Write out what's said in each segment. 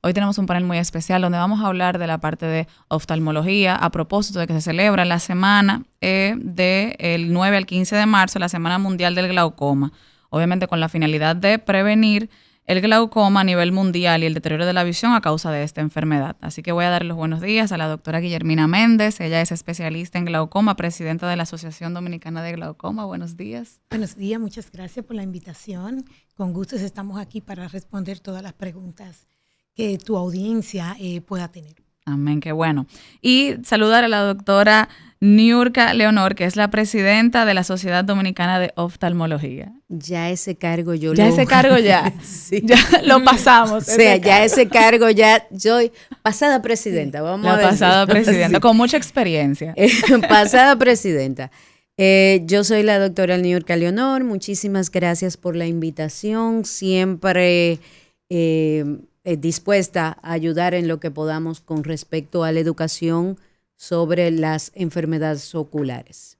Hoy tenemos un panel muy especial donde vamos a hablar de la parte de oftalmología a propósito de que se celebra la semana del 9 al 15 de marzo, la Semana Mundial del Glaucoma. Obviamente con la finalidad de prevenir el glaucoma a nivel mundial y el deterioro de la visión a causa de esta enfermedad. Así que voy a dar los buenos días a la doctora Guillermina Méndez. Ella es especialista en glaucoma, presidenta de la Asociación Dominicana de Glaucoma. Buenos días. Buenos días, muchas gracias por la invitación. Con gusto estamos aquí para responder todas las preguntas que tu audiencia pueda tener. Amén, qué bueno. Y saludar a la doctora Niurka Leonor, que es la presidenta de la Sociedad Dominicana de Oftalmología. Ya ese cargo yo ya ese cargo ya, sí. Ya lo pasamos. O sea, ya ese cargo ya, yo pasada presidenta, vamos a ver. La pasada presidenta, con mucha experiencia. Pasada presidenta. Yo soy la doctora Niurka Leonor, muchísimas gracias por la invitación, siempre dispuesta a ayudar en lo que podamos con respecto a la educación sobre las enfermedades oculares.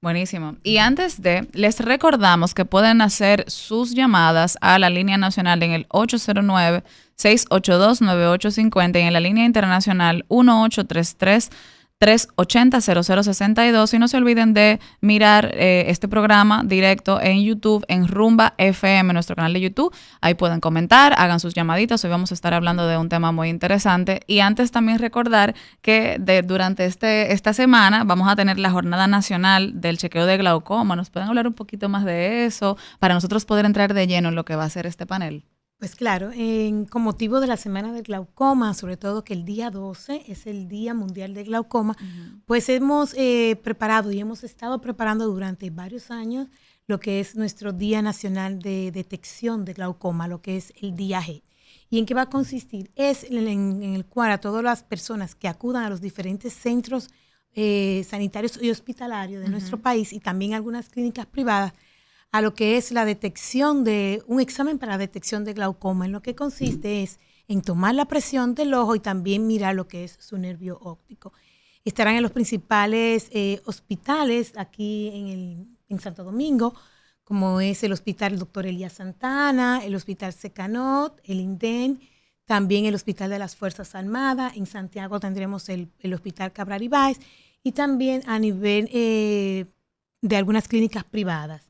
Buenísimo. Y antes les recordamos que pueden hacer sus llamadas a la línea nacional en el 809-682-9850 y en la línea internacional 1833-380-0062. Y no se olviden de mirar este programa directo en YouTube, en Rumba FM, nuestro canal de YouTube. Ahí pueden comentar, hagan sus llamaditas. Hoy vamos a estar hablando de un tema muy interesante. Y antes también recordar que durante esta semana vamos a tener la Jornada Nacional del Chequeo de Glaucoma. ¿Nos pueden hablar un poquito más de eso para nosotros poder entrar de lleno en lo que va a ser este panel? Pues claro, con motivo de la Semana del Glaucoma, sobre todo que el día 12 es el Día Mundial del Glaucoma, pues hemos preparado y hemos estado preparando durante varios años lo que es nuestro Día Nacional de Detección de Glaucoma, lo que es el Día G. ¿Y en qué va a consistir? Es en el cual a todas las personas que acudan a los diferentes centros sanitarios y hospitalarios de nuestro país y también algunas clínicas privadas, a lo que es la detección de un examen para la detección de glaucoma, en lo que consiste es en tomar la presión del ojo y también mirar lo que es su nervio óptico. Estarán en los principales hospitales aquí en Santo Domingo, como es el Hospital Dr. Elías Santa Ana, el Hospital Secanot, el INDEN, también el Hospital de las Fuerzas Armadas. En Santiago tendremos el Hospital Cabral Ibáez y también a nivel de algunas clínicas privadas.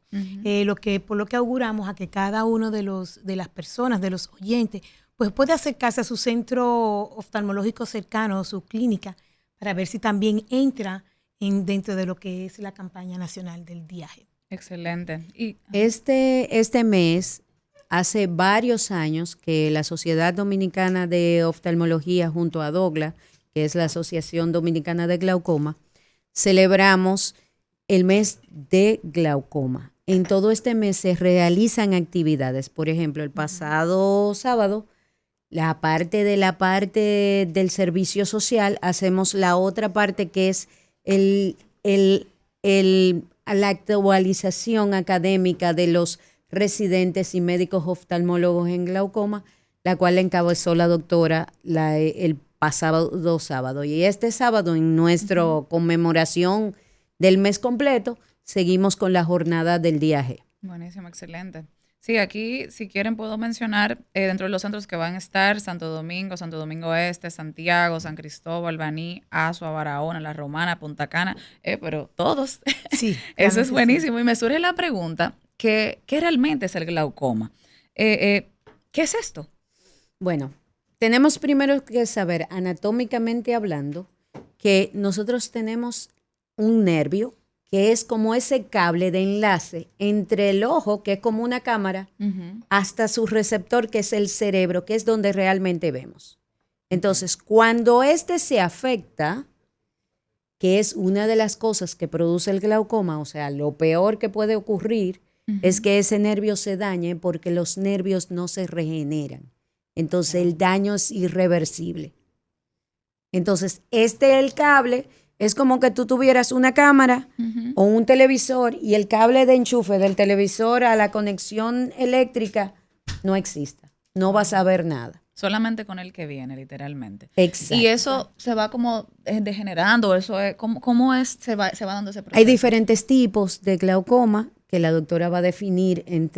Por lo que auguramos a que cada uno de las personas, de los oyentes, pues puede acercarse a su centro oftalmológico cercano o su clínica para ver si también entra dentro de lo que es la campaña nacional del Día G. Excelente. Y este mes, hace varios años que la Sociedad Dominicana de Oftalmología junto a DOGLA, que es la Asociación Dominicana de Glaucoma, celebramos el mes de glaucoma. En todo este mes se realizan actividades. Por ejemplo, el pasado sábado, la parte del servicio social, hacemos la otra parte que es la actualización académica de los residentes y médicos oftalmólogos en glaucoma, la cual encabezó la doctora el pasado sábado. Y este sábado, en nuestra conmemoración del mes completo, seguimos con la jornada del Día G. Buenísimo, excelente. Sí, aquí, si quieren, puedo mencionar dentro de los centros que van a estar: Santo Domingo Este, Santiago, San Cristóbal, Baní, Azua, Barahona, La Romana, Punta Cana, pero todos. Sí. Eso es buenísimo. Sí. Y me surge la pregunta, ¿qué realmente es el glaucoma? ¿Qué es esto? Bueno, tenemos primero que saber, anatómicamente hablando, que nosotros tenemos un nervio que es como ese cable de enlace entre el ojo, que es como una cámara, hasta su receptor, que es el cerebro, que es donde realmente vemos. Entonces, cuando este se afecta, que es una de las cosas que produce el glaucoma, o sea, lo peor que puede ocurrir es que ese nervio se dañe porque los nervios no se regeneran. Entonces, el daño es irreversible. Entonces, el cable es como que tú tuvieras una cámara o un televisor y el cable de enchufe del televisor a la conexión eléctrica no exista. No vas a ver nada. Solamente con el que viene, literalmente. Exacto. Y eso se va como degenerando, eso es, ¿cómo es, se va dando ese proceso? Hay diferentes tipos de glaucoma que la doctora va a definir en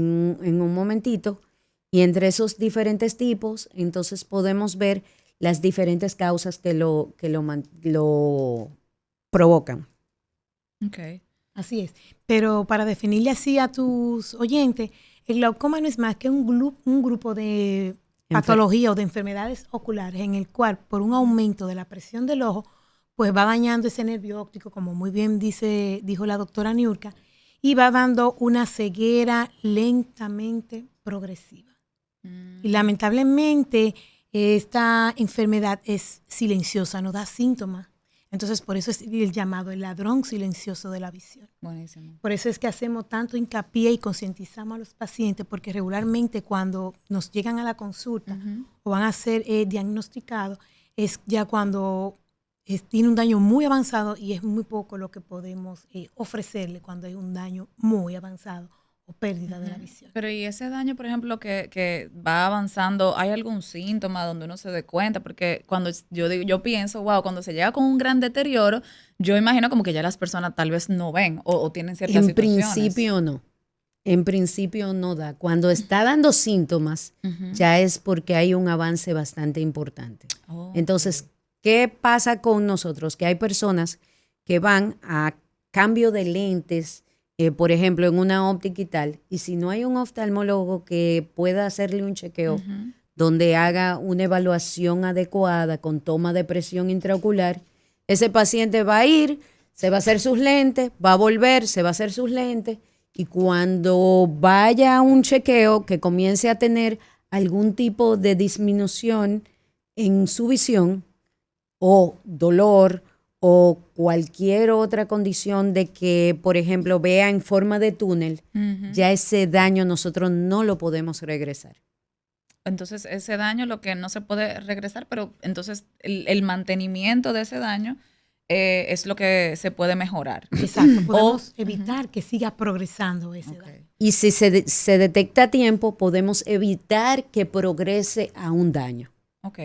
un momentito. Y entre esos diferentes tipos, entonces podemos ver las diferentes causas que lo provocan. Okay. Así es. Pero para definirle así a tus oyentes, el glaucoma no es más que un grupo de patología o de enfermedades oculares en el cual, por un aumento de la presión del ojo, pues va dañando ese nervio óptico, como muy bien dijo la doctora Niurka, y va dando una ceguera lentamente progresiva. Y lamentablemente esta enfermedad es silenciosa, no da síntomas. Entonces, por eso es el llamado el ladrón silencioso de la visión. Buenísimo. Por eso es que hacemos tanto hincapié y concientizamos a los pacientes, porque regularmente cuando nos llegan a la consulta o van a ser diagnosticados, es ya cuando tiene un daño muy avanzado y es muy poco lo que podemos ofrecerle cuando hay un daño muy avanzado o pérdida de la visión. Pero y ese daño, por ejemplo, que va avanzando, ¿hay algún síntoma donde uno se dé cuenta? Porque cuando yo pienso, wow, cuando se llega con un gran deterioro, yo imagino como que ya las personas tal vez no ven o tienen ciertas situaciones. En principio no. En principio no da. Cuando está dando síntomas, ya es porque hay un avance bastante importante. Entonces, ¿qué pasa con nosotros? Que hay personas que van a cambio de lentes, por ejemplo, en una óptica y tal, y si no hay un oftalmólogo que pueda hacerle un chequeo donde haga una evaluación adecuada con toma de presión intraocular, ese paciente va a ir, se va a hacer sus lentes, va a volver, se va a hacer sus lentes, y cuando vaya a un chequeo que comience a tener algún tipo de disminución en su visión o dolor o cualquier otra condición de que, por ejemplo, vea en forma de túnel, ya ese daño nosotros no lo podemos regresar. Entonces, ese daño lo que no se puede regresar, pero entonces el mantenimiento de ese daño es lo que se puede mejorar. Exacto, podemos evitar que siga progresando ese daño. Y si se detecta a tiempo, podemos evitar que progrese a un daño. Ok.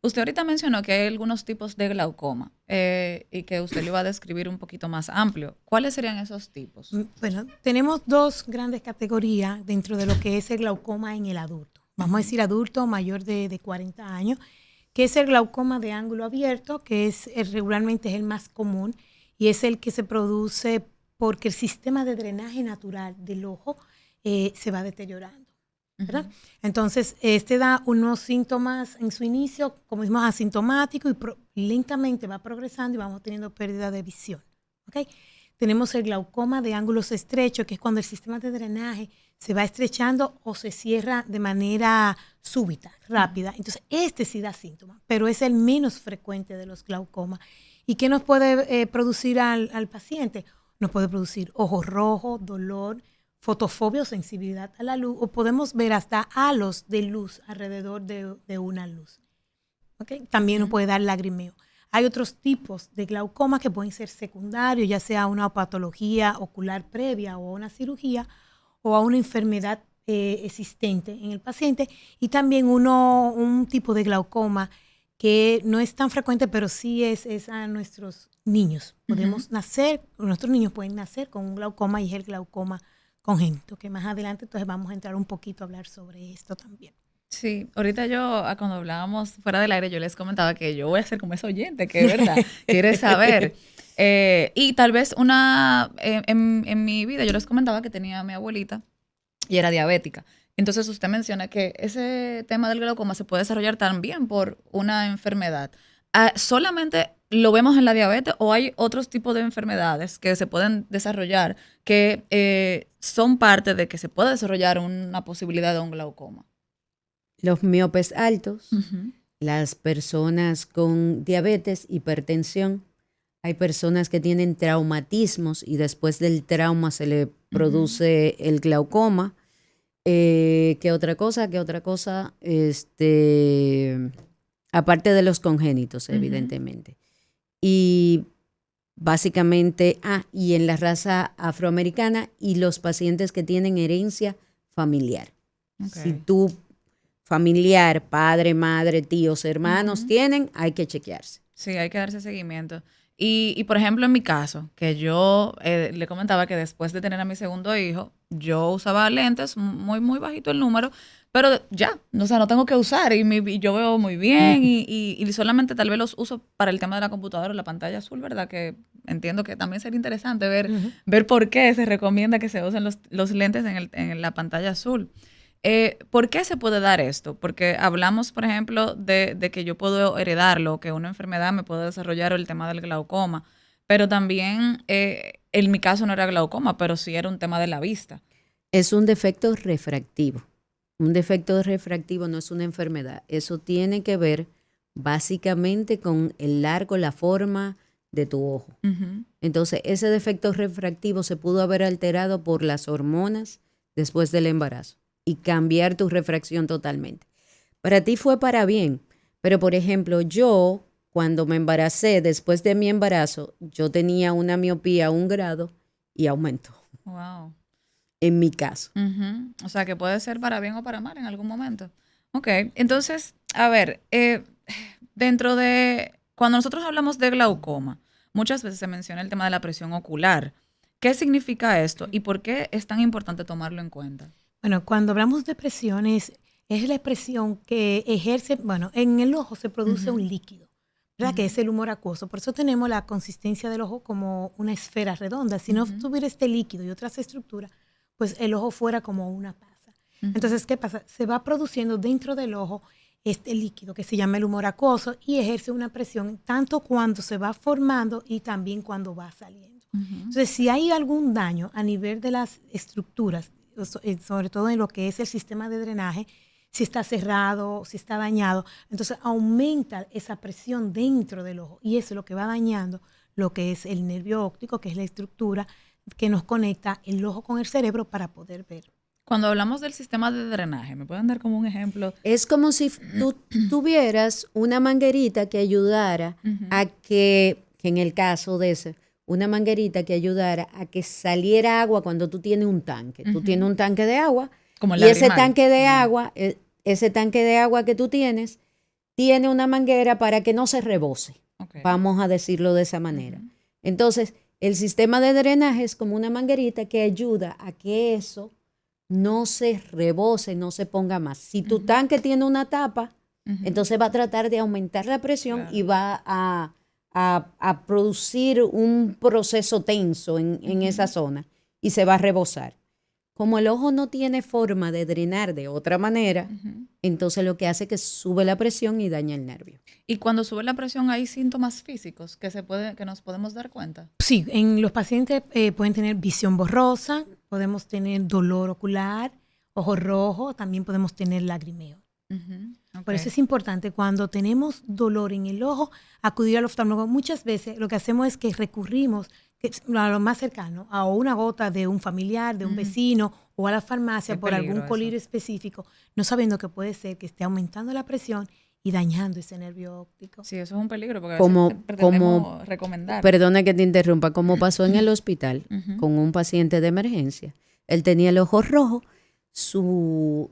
Usted ahorita mencionó que hay algunos tipos de glaucoma y que usted lo iba a describir un poquito más amplio. ¿Cuáles serían esos tipos? Bueno, tenemos dos grandes categorías dentro de lo que es el glaucoma en el adulto. Vamos a decir adulto mayor de 40 años, que es el glaucoma de ángulo abierto, que regularmente es el más común y es el que se produce porque el sistema de drenaje natural del ojo se va deteriorando, ¿verdad? Entonces, da unos síntomas en su inicio, como decimos, asintomáticos y lentamente va progresando y vamos teniendo pérdida de visión, ¿ok? Tenemos el glaucoma de ángulos estrechos, que es cuando el sistema de drenaje se va estrechando o se cierra de manera súbita, rápida. Entonces, sí da síntomas, pero es el menos frecuente de los glaucomas. ¿Y qué nos puede producir al paciente? Nos puede producir ojos rojos, dolor, fotofobia o sensibilidad a la luz, o podemos ver hasta halos de luz alrededor de una luz. ¿Okay? También nos puede dar lagrimeo. Hay otros tipos de glaucoma que pueden ser secundarios, ya sea una patología ocular previa o una cirugía o a una enfermedad existente en el paciente, y también un tipo de glaucoma que no es tan frecuente, pero sí es a nuestros niños. Nuestros niños pueden nacer con un glaucoma y es el glaucoma congénito, que más adelante entonces vamos a entrar un poquito a hablar sobre esto también. Sí, ahorita cuando hablábamos fuera del aire, yo les comentaba que yo voy a ser como ese oyente, que es verdad, quiere saber. Y tal vez en mi vida yo les comentaba que tenía a mi abuelita y era diabética. Entonces usted menciona que ese tema del glaucoma se puede desarrollar también por una enfermedad. ¿Solamente lo vemos en la diabetes o hay otros tipos de enfermedades que se pueden desarrollar que son parte de que se pueda desarrollar una posibilidad de un glaucoma? Los miopes altos, las personas con diabetes, hipertensión. Hay personas que tienen traumatismos y después del trauma se le produce el glaucoma. ¿Qué otra cosa? Aparte de los congénitos, evidentemente. Y básicamente, y en la raza afroamericana y los pacientes que tienen herencia familiar. Okay. Si tú familiar, padre, madre, tíos, hermanos tienen, hay que chequearse. Sí, hay que darse seguimiento. Y por ejemplo, en mi caso, que yo le comentaba que después de tener a mi segundo hijo, yo usaba lentes, muy bajito el número, pero ya, o sea, no tengo que usar y yo veo muy bien y solamente tal vez los uso para el tema de la computadora o la pantalla azul, ¿verdad? Que entiendo que también sería interesante ver por qué se recomienda que se usen los lentes en la pantalla azul. ¿Por qué se puede dar esto? Porque hablamos, por ejemplo, de que yo puedo heredarlo, que una enfermedad me puede desarrollar el tema del glaucoma, pero también en mi caso no era glaucoma, pero sí era un tema de la vista. Es un defecto refractivo. Un defecto refractivo no es una enfermedad. Eso tiene que ver básicamente con el largo, la forma de tu ojo. Uh-huh. Entonces, ese defecto refractivo se pudo haber alterado por las hormonas después del embarazo y cambiar tu refracción totalmente. Para ti fue para bien, pero por ejemplo, yo cuando me embaracé, después de mi embarazo, yo tenía una miopía 1 grado y aumentó. Wow. En mi caso. Uh-huh. O sea, que puede ser para bien o para mal en algún momento. Ok, entonces, a ver, dentro de, cuando nosotros hablamos de glaucoma, muchas veces se menciona el tema de la presión ocular. ¿Qué significa esto y por qué es tan importante tomarlo en cuenta? Bueno, cuando hablamos de presiones, es la presión que ejerce, bueno, en el ojo se produce un líquido, ¿verdad? Que es el humor acuoso. Por eso tenemos la consistencia del ojo como una esfera redonda. Si no tuviera este líquido y otras estructuras, pues el ojo fuera como una pasa. Entonces, ¿qué pasa? Se va produciendo dentro del ojo este líquido que se llama el humor acuoso y ejerce una presión tanto cuando se va formando y también cuando va saliendo. Entonces, si hay algún daño a nivel de las estructuras, sobre todo en lo que es el sistema de drenaje, si está cerrado, si está dañado, entonces aumenta esa presión dentro del ojo y eso es lo que va dañando lo que es el nervio óptico, que es la estructura que nos conecta el ojo con el cerebro para poder ver. Cuando hablamos del sistema de drenaje, ¿me pueden dar como un ejemplo? Es como si tú tuvieras una manguerita que ayudara a que en el caso de ese, una manguerita que ayudara a que saliera agua cuando tú tienes un tanque. Tú tienes un tanque de agua Como y ese tanque de agua, que tú tienes, tiene una manguera para que no se rebose. Okay. Vamos a decirlo de esa manera. Entonces, el sistema de drenaje es como una manguerita que ayuda a que eso no se rebose, no se ponga más. Si tu tanque tiene una tapa, entonces va a tratar de aumentar la presión y va a producir un proceso tenso en esa zona y se va a rebosar. Como el ojo no tiene forma de drenar de otra manera, entonces lo que hace es que sube la presión y daña el nervio. ¿Y cuando sube la presión hay síntomas físicos que nos podemos dar cuenta? Sí, en los pacientes pueden tener visión borrosa, podemos tener dolor ocular, ojo rojo, también podemos tener lagrimeo. Okay. Por eso es importante cuando tenemos dolor en el ojo, acudir al oftalmólogo. Muchas veces lo que hacemos es que recurrimos a lo más cercano, a una gota de un familiar, de un vecino o a la farmacia por algún colirio específico, no sabiendo que puede ser que esté aumentando la presión y dañando ese nervio óptico. Sí, eso es un peligro porque a veces pretendemos recomendar. Perdona que te interrumpa, como pasó en el hospital con un paciente de emergencia. Él tenía el ojo rojo, su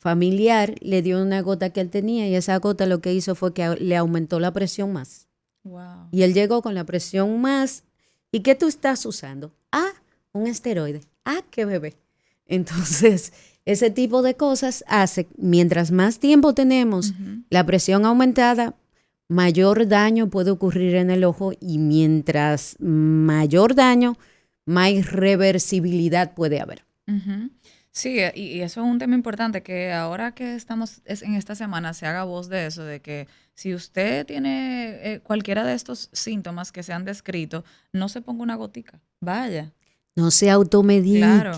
familiar le dio una gota que él tenía y esa gota lo que hizo fue que le aumentó la presión más. Wow. Y él llegó con la presión más. ¿Y qué tú estás usando? Un esteroide. Qué bebé. Entonces, ese tipo de cosas hace, mientras más tiempo tenemos la presión aumentada, mayor daño puede ocurrir en el ojo y mientras mayor daño, más irreversibilidad puede haber. Sí, y eso es un tema importante, que ahora que estamos en esta semana se haga voz de eso, de que si usted tiene cualquiera de estos síntomas que se han descrito, no se ponga una gotica, vaya. No se automedique, claro,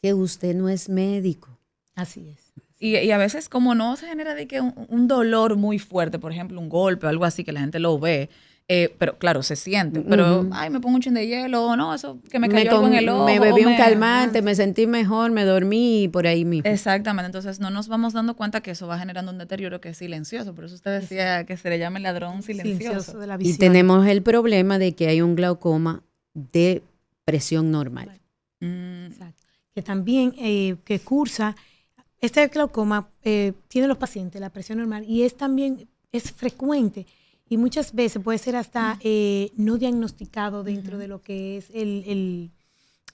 que usted no es médico. Así es. Y a veces como no se genera de que un dolor muy fuerte, por ejemplo, un golpe o algo así que la gente lo ve, pero claro, se siente, pero me pongo un chin de hielo, no, eso que me cayó algo en el ojo. Me bebí un calmante, me sentí mejor, me dormí y por ahí mismo. Exactamente, entonces no nos vamos dando cuenta que eso va generando un deterioro que es silencioso, por eso usted decía que se le llama el ladrón silencioso. De la visión. Y tenemos el problema de que hay un glaucoma de presión normal. Exacto. Que también que cursa, este glaucoma tiene los pacientes la presión normal y es frecuente. Y muchas veces puede ser hasta no diagnosticado dentro de lo que es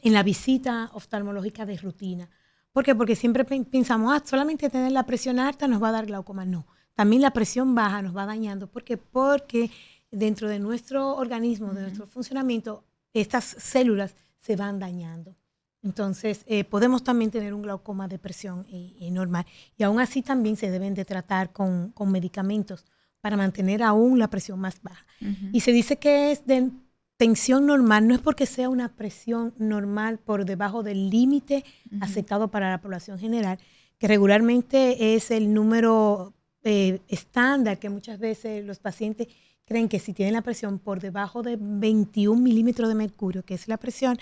en la visita oftalmológica de rutina. ¿Por qué? Porque siempre pensamos, solamente tener la presión alta nos va a dar glaucoma. No, también la presión baja nos va dañando. ¿Por qué? Porque dentro de nuestro organismo, de nuestro funcionamiento, estas células se van dañando. Entonces, podemos también tener un glaucoma de presión normal. Y aún así también se deben de tratar con medicamentos para mantener aún la presión más baja. Y se dice que es de tensión normal, no es porque sea una presión normal por debajo del límite aceptado para la población general, que regularmente es el número estándar, que muchas veces los pacientes creen que si tienen la presión por debajo de 21 milímetros de mercurio, que es la presión,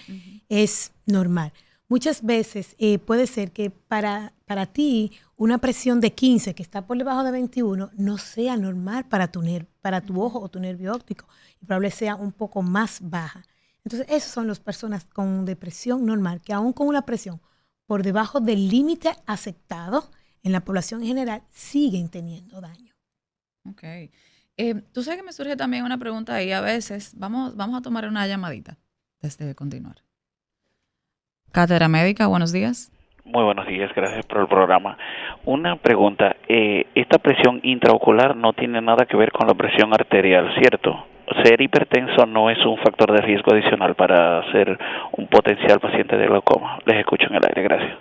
es normal. Muchas veces puede ser que para ti una presión de 15 que está por debajo de 21 no sea normal para tu ojo o tu nervio óptico, y probablemente sea un poco más baja. Entonces, esas son las personas con depresión normal, que aún con una presión por debajo del límite aceptado en la población en general, siguen teniendo daño. Ok. Tú sabes que me surge también una pregunta ahí a veces. Vamos a tomar una llamadita desde de continuar. Cátedra Médica, buenos días. Muy buenos días, gracias por el programa. Una pregunta, esta presión intraocular no tiene nada que ver con la presión arterial, ¿cierto? Ser hipertenso no es un factor de riesgo adicional para ser un potencial paciente de glaucoma. Les escucho en el aire, gracias.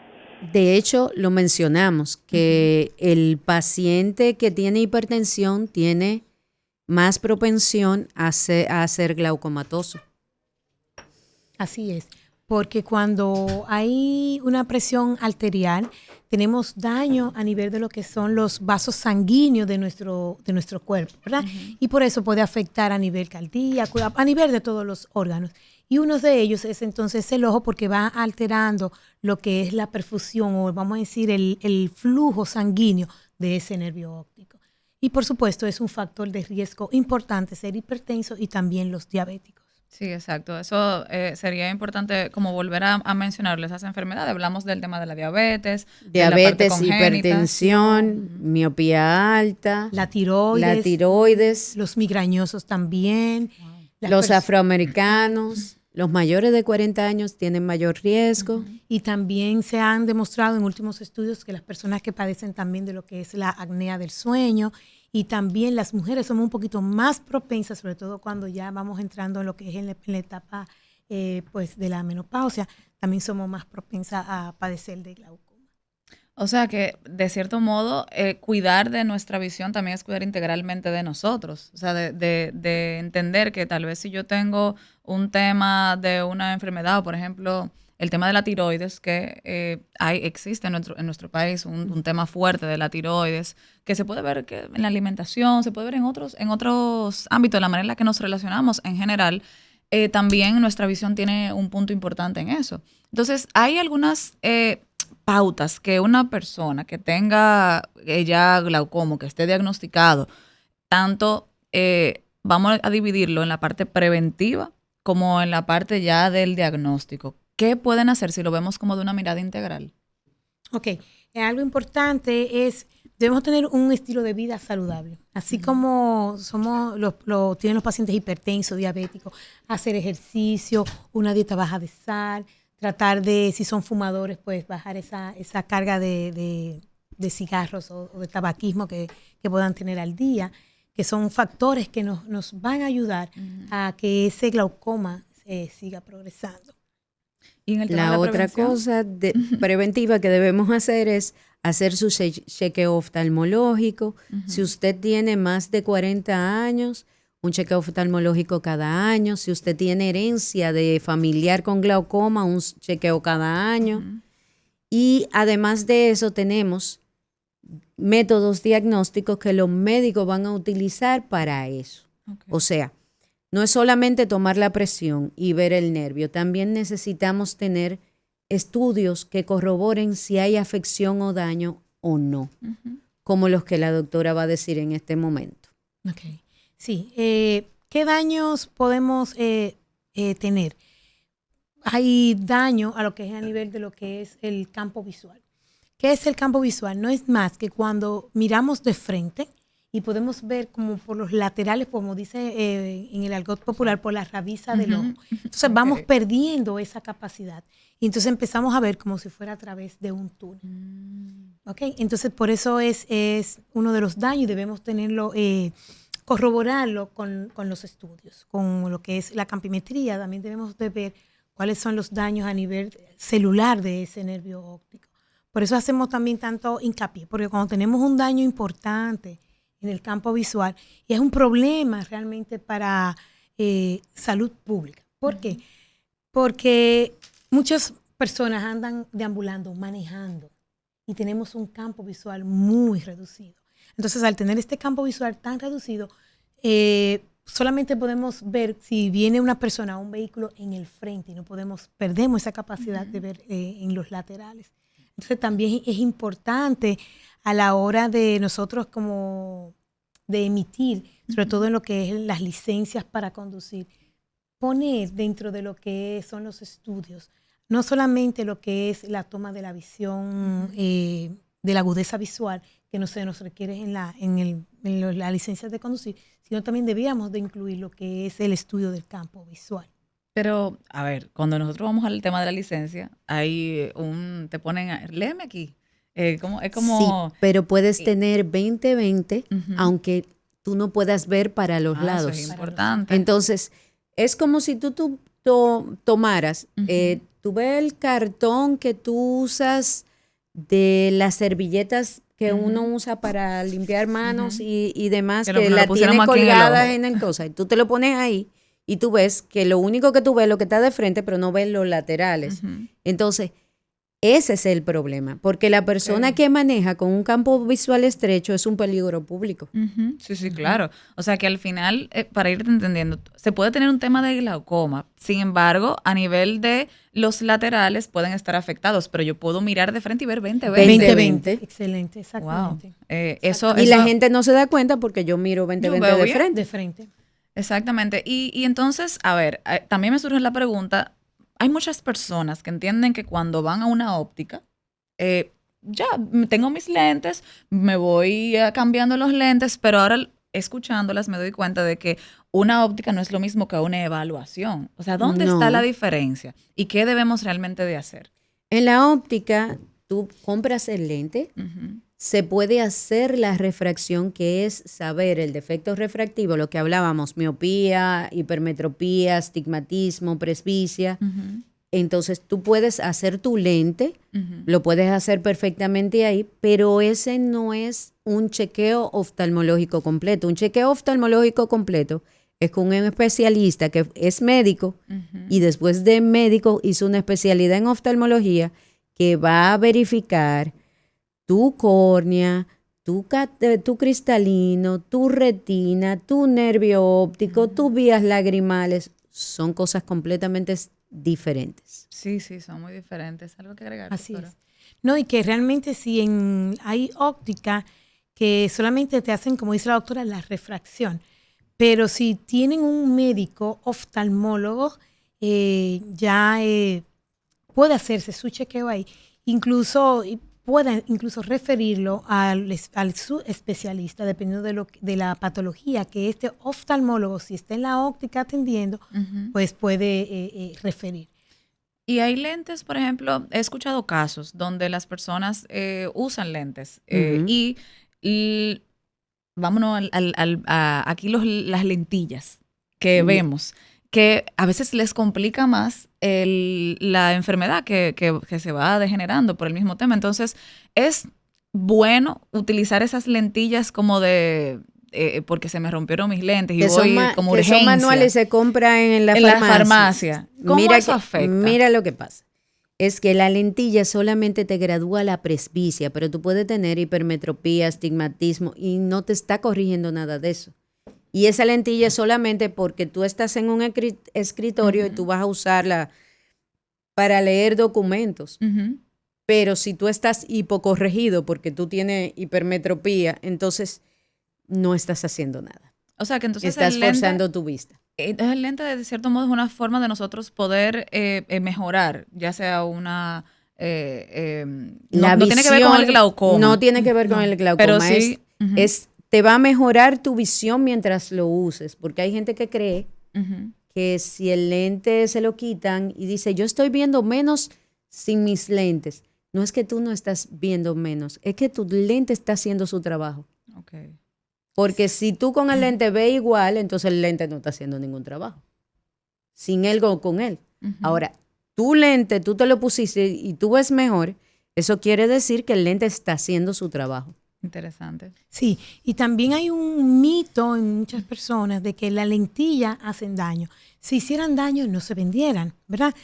De hecho, lo mencionamos, que el paciente que tiene hipertensión tiene más propensión a ser glaucomatoso. Así es, porque cuando hay una presión arterial, tenemos daño a nivel de lo que son los vasos sanguíneos de nuestro cuerpo, ¿verdad? Y por eso puede afectar a nivel cardíaco, a nivel de todos los órganos. Y uno de ellos es entonces el ojo, porque va alterando lo que es la perfusión, o vamos a decir el flujo sanguíneo de ese nervio óptico. Y por supuesto es un factor de riesgo importante ser hipertenso y también los diabéticos. Sí, exacto. Eso sería importante como volver a mencionarles esas enfermedades. Hablamos del tema de la diabetes, diabetes, hipertensión, miopía alta, la tiroides, los migrañosos también. Los afroamericanos, los mayores de 40 años tienen mayor riesgo. Y también se han demostrado en últimos estudios que las personas que padecen también de lo que es la apnea del sueño, y también las mujeres somos un poquito más propensas, sobre todo cuando ya vamos entrando en lo que es en la etapa pues de la menopausia, también somos más propensas a padecer de glaucoma. O sea que, de cierto modo, cuidar de nuestra visión también es cuidar integralmente de nosotros. O sea, de entender que tal vez si yo tengo un tema de una enfermedad, por ejemplo, el tema de la tiroides, que existe en nuestro país un tema fuerte de la tiroides, que se puede ver que en la alimentación, se puede ver en otros ámbitos, de la manera en la que nos relacionamos en general. También nuestra visión tiene un punto importante en eso. Entonces, hay algunas pautas que una persona que tenga ya glaucoma, que esté diagnosticado, tanto vamos a dividirlo en la parte preventiva como en la parte ya del diagnóstico. ¿Qué pueden hacer si lo vemos como de una mirada integral? Ok, algo importante es, debemos tener un estilo de vida saludable, así como tienen los pacientes hipertensos, diabéticos, hacer ejercicio, una dieta baja de sal, tratar de, si son fumadores, pues bajar esa carga de cigarros o de tabaquismo que puedan tener al día, que son factores que nos van a ayudar a que ese glaucoma siga progresando. ¿Y en el tema de la otra cosa preventiva que debemos hacer es hacer su chequeo oftalmológico. Si usted tiene más de 40 años, un chequeo oftalmológico cada año. Si usted tiene herencia de familiar con glaucoma, un chequeo cada año. Y además de eso tenemos métodos diagnósticos que los médicos van a utilizar para eso. O sea, no es solamente tomar la presión y ver el nervio, también necesitamos tener estudios que corroboren si hay afección o daño o no, como los que la doctora va a decir en este momento. Okay. Sí, ¿qué daños podemos tener? Hay daño a lo que es a nivel de lo que es el campo visual. ¿Qué es el campo visual? No es más que cuando miramos de frente y podemos ver como por los laterales, como dice en el argot popular, por la rabiza del ojo. Entonces vamos perdiendo esa capacidad y entonces empezamos a ver como si fuera a través de un túnel. ¿Okay? Entonces por eso es uno de los daños y debemos tenerlo, corroborarlo con los estudios, con lo que es la campimetría. También debemos de ver cuáles son los daños a nivel celular de ese nervio óptico. Por eso hacemos también tanto hincapié, porque cuando tenemos un daño importante en el campo visual, y es un problema realmente para salud pública. ¿Por qué? Porque muchas personas andan deambulando, manejando, y tenemos un campo visual muy reducido. Entonces, al tener este campo visual tan reducido, solamente podemos ver si viene una persona o un vehículo en el frente y perdemos esa capacidad de ver en los laterales. Entonces también es importante a la hora de nosotros como de emitir, sobre todo en lo que es las licencias para conducir, poner dentro de lo que son los estudios, no solamente lo que es la toma de la visión, de la agudeza visual, que no se nos requiere en la licencia de conducir, sino también debíamos de incluir lo que es el estudio del campo visual. Pero, a ver, cuando nosotros vamos al tema de la licencia, hay te ponen, léeme aquí. Es como... Sí, pero puedes tener 20/20, aunque tú no puedas ver para los lados. Eso es importante. Entonces, es como si tú tomaras, tú ves el cartón que tú usas de las servilletas que uno usa para limpiar manos y demás, que la tiene colgada en el cosa, y tú te lo pones ahí. Y tú ves que lo único que tú ves es lo que está de frente, pero no ves los laterales. Entonces, ese es el problema. Porque la persona que maneja con un campo visual estrecho es un peligro público. Sí, claro. O sea que al final, para irte entendiendo, se puede tener un tema de glaucoma. Sin embargo, a nivel de los laterales pueden estar afectados, pero yo puedo mirar de frente y ver 20/20. Excelente, exactamente. Wow. Y la gente no se da cuenta porque yo miro 20/20 de frente. Exactamente. Y entonces, a ver, también me surge la pregunta, hay muchas personas que entienden que cuando van a una óptica, ya tengo mis lentes, me voy cambiando los lentes, pero ahora escuchándolas me doy cuenta de que una óptica no es lo mismo que una evaluación. O sea, ¿dónde está la diferencia? ¿Y qué debemos realmente de hacer? En la óptica, tú compras el lente, se puede hacer la refracción, que es saber el defecto refractivo, lo que hablábamos, miopía, hipermetropía, astigmatismo, presbicia. Entonces tú puedes hacer tu lente, lo puedes hacer perfectamente ahí, pero ese no es un chequeo oftalmológico completo. Un chequeo oftalmológico completo es con un especialista que es médico y después de médico hizo una especialidad en oftalmología que va a verificar tu córnea, tu cristalino, tu retina, tu nervio óptico, tus vías lagrimales. Son cosas completamente diferentes. Sí, son muy diferentes. ¿Algo que agregar? Así es. No, y que realmente si hay óptica que solamente te hacen, como dice la doctora, la refracción. Pero si tienen un médico oftalmólogo, ya puede hacerse su chequeo ahí. Pueda incluso referirlo al subespecialista, dependiendo de la patología que este oftalmólogo, si está en la óptica atendiendo, pues puede referir. Y hay lentes, por ejemplo, he escuchado casos donde las personas usan lentes y vámonos aquí las lentillas que vemos, que a veces les complica más la enfermedad que se va degenerando por el mismo tema. Entonces, es bueno utilizar esas lentillas como porque se me rompieron mis lentes y voy como urgencia. Esos manuales se compran en la farmacia. ¿Cómo eso afecta? Mira lo que pasa. Es que la lentilla solamente te gradúa la presbicia, pero tú puedes tener hipermetropía, astigmatismo y no te está corrigiendo nada de eso. Y esa lentilla es solamente porque tú estás en un escritorio y tú vas a usarla para leer documentos. Pero si tú estás hipocorregido porque tú tienes hipermetropía, entonces no estás haciendo nada. O sea que entonces estás forzando tu vista. El lente, de cierto modo, es una forma de nosotros poder mejorar, ya sea una... la visión, no tiene que ver con el glaucoma. No tiene que ver con el glaucoma. Pero sí, es te va a mejorar tu visión mientras lo uses, porque hay gente que cree que si el lente se lo quitan y dice, yo estoy viendo menos sin mis lentes. No es que tú no estás viendo menos, es que tu lente está haciendo su trabajo. Okay. Porque si tú con el lente ves igual, entonces el lente no está haciendo ningún trabajo. Sin él o con él. Ahora, tu lente, tú te lo pusiste y tú ves mejor, eso quiere decir que el lente está haciendo su trabajo. Interesante. Sí, y también hay un mito en muchas personas de que las lentillas hacen daño. Si hicieran daño, no se vendieran, ¿verdad?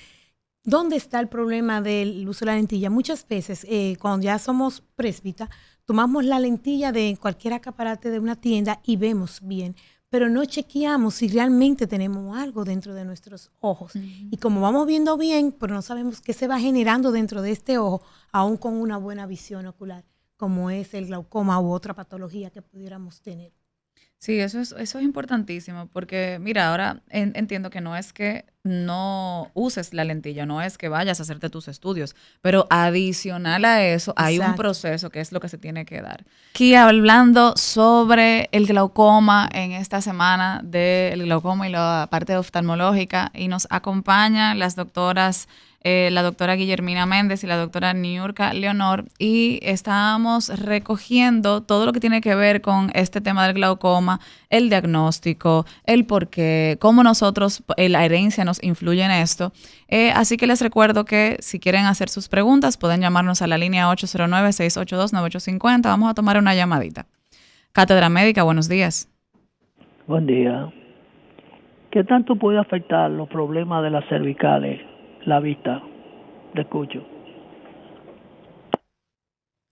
¿Dónde está el problema del uso de la lentilla? Muchas veces, cuando ya somos presbitas, tomamos la lentilla de cualquier escaparate de una tienda y vemos bien, pero no chequeamos si realmente tenemos algo dentro de nuestros ojos. Y como vamos viendo bien, pero no sabemos qué se va generando dentro de este ojo, aún con una buena visión ocular, como es el glaucoma u otra patología que pudiéramos tener. Sí, eso es importantísimo porque, mira, ahora entiendo que no es que no uses la lentilla, no es que vayas a hacerte tus estudios, pero adicional a eso hay un proceso que es lo que se tiene que dar. Aquí hablando sobre el glaucoma en esta semana del glaucoma y la parte oftalmológica, y nos acompañan las doctoras la doctora Guillermina Méndez y la doctora Niurka Leonor, y estábamos recogiendo todo lo que tiene que ver con este tema del glaucoma, el diagnóstico, el por qué, cómo nosotros, la herencia nos influye en esto. Así que les recuerdo que si quieren hacer sus preguntas, pueden llamarnos a la línea 809-682-9850. Vamos a tomar una llamadita. Cátedra Médica, buenos días. Buen día. ¿Qué tanto puede afectar los problemas de las cervicales la vista? Te escucho.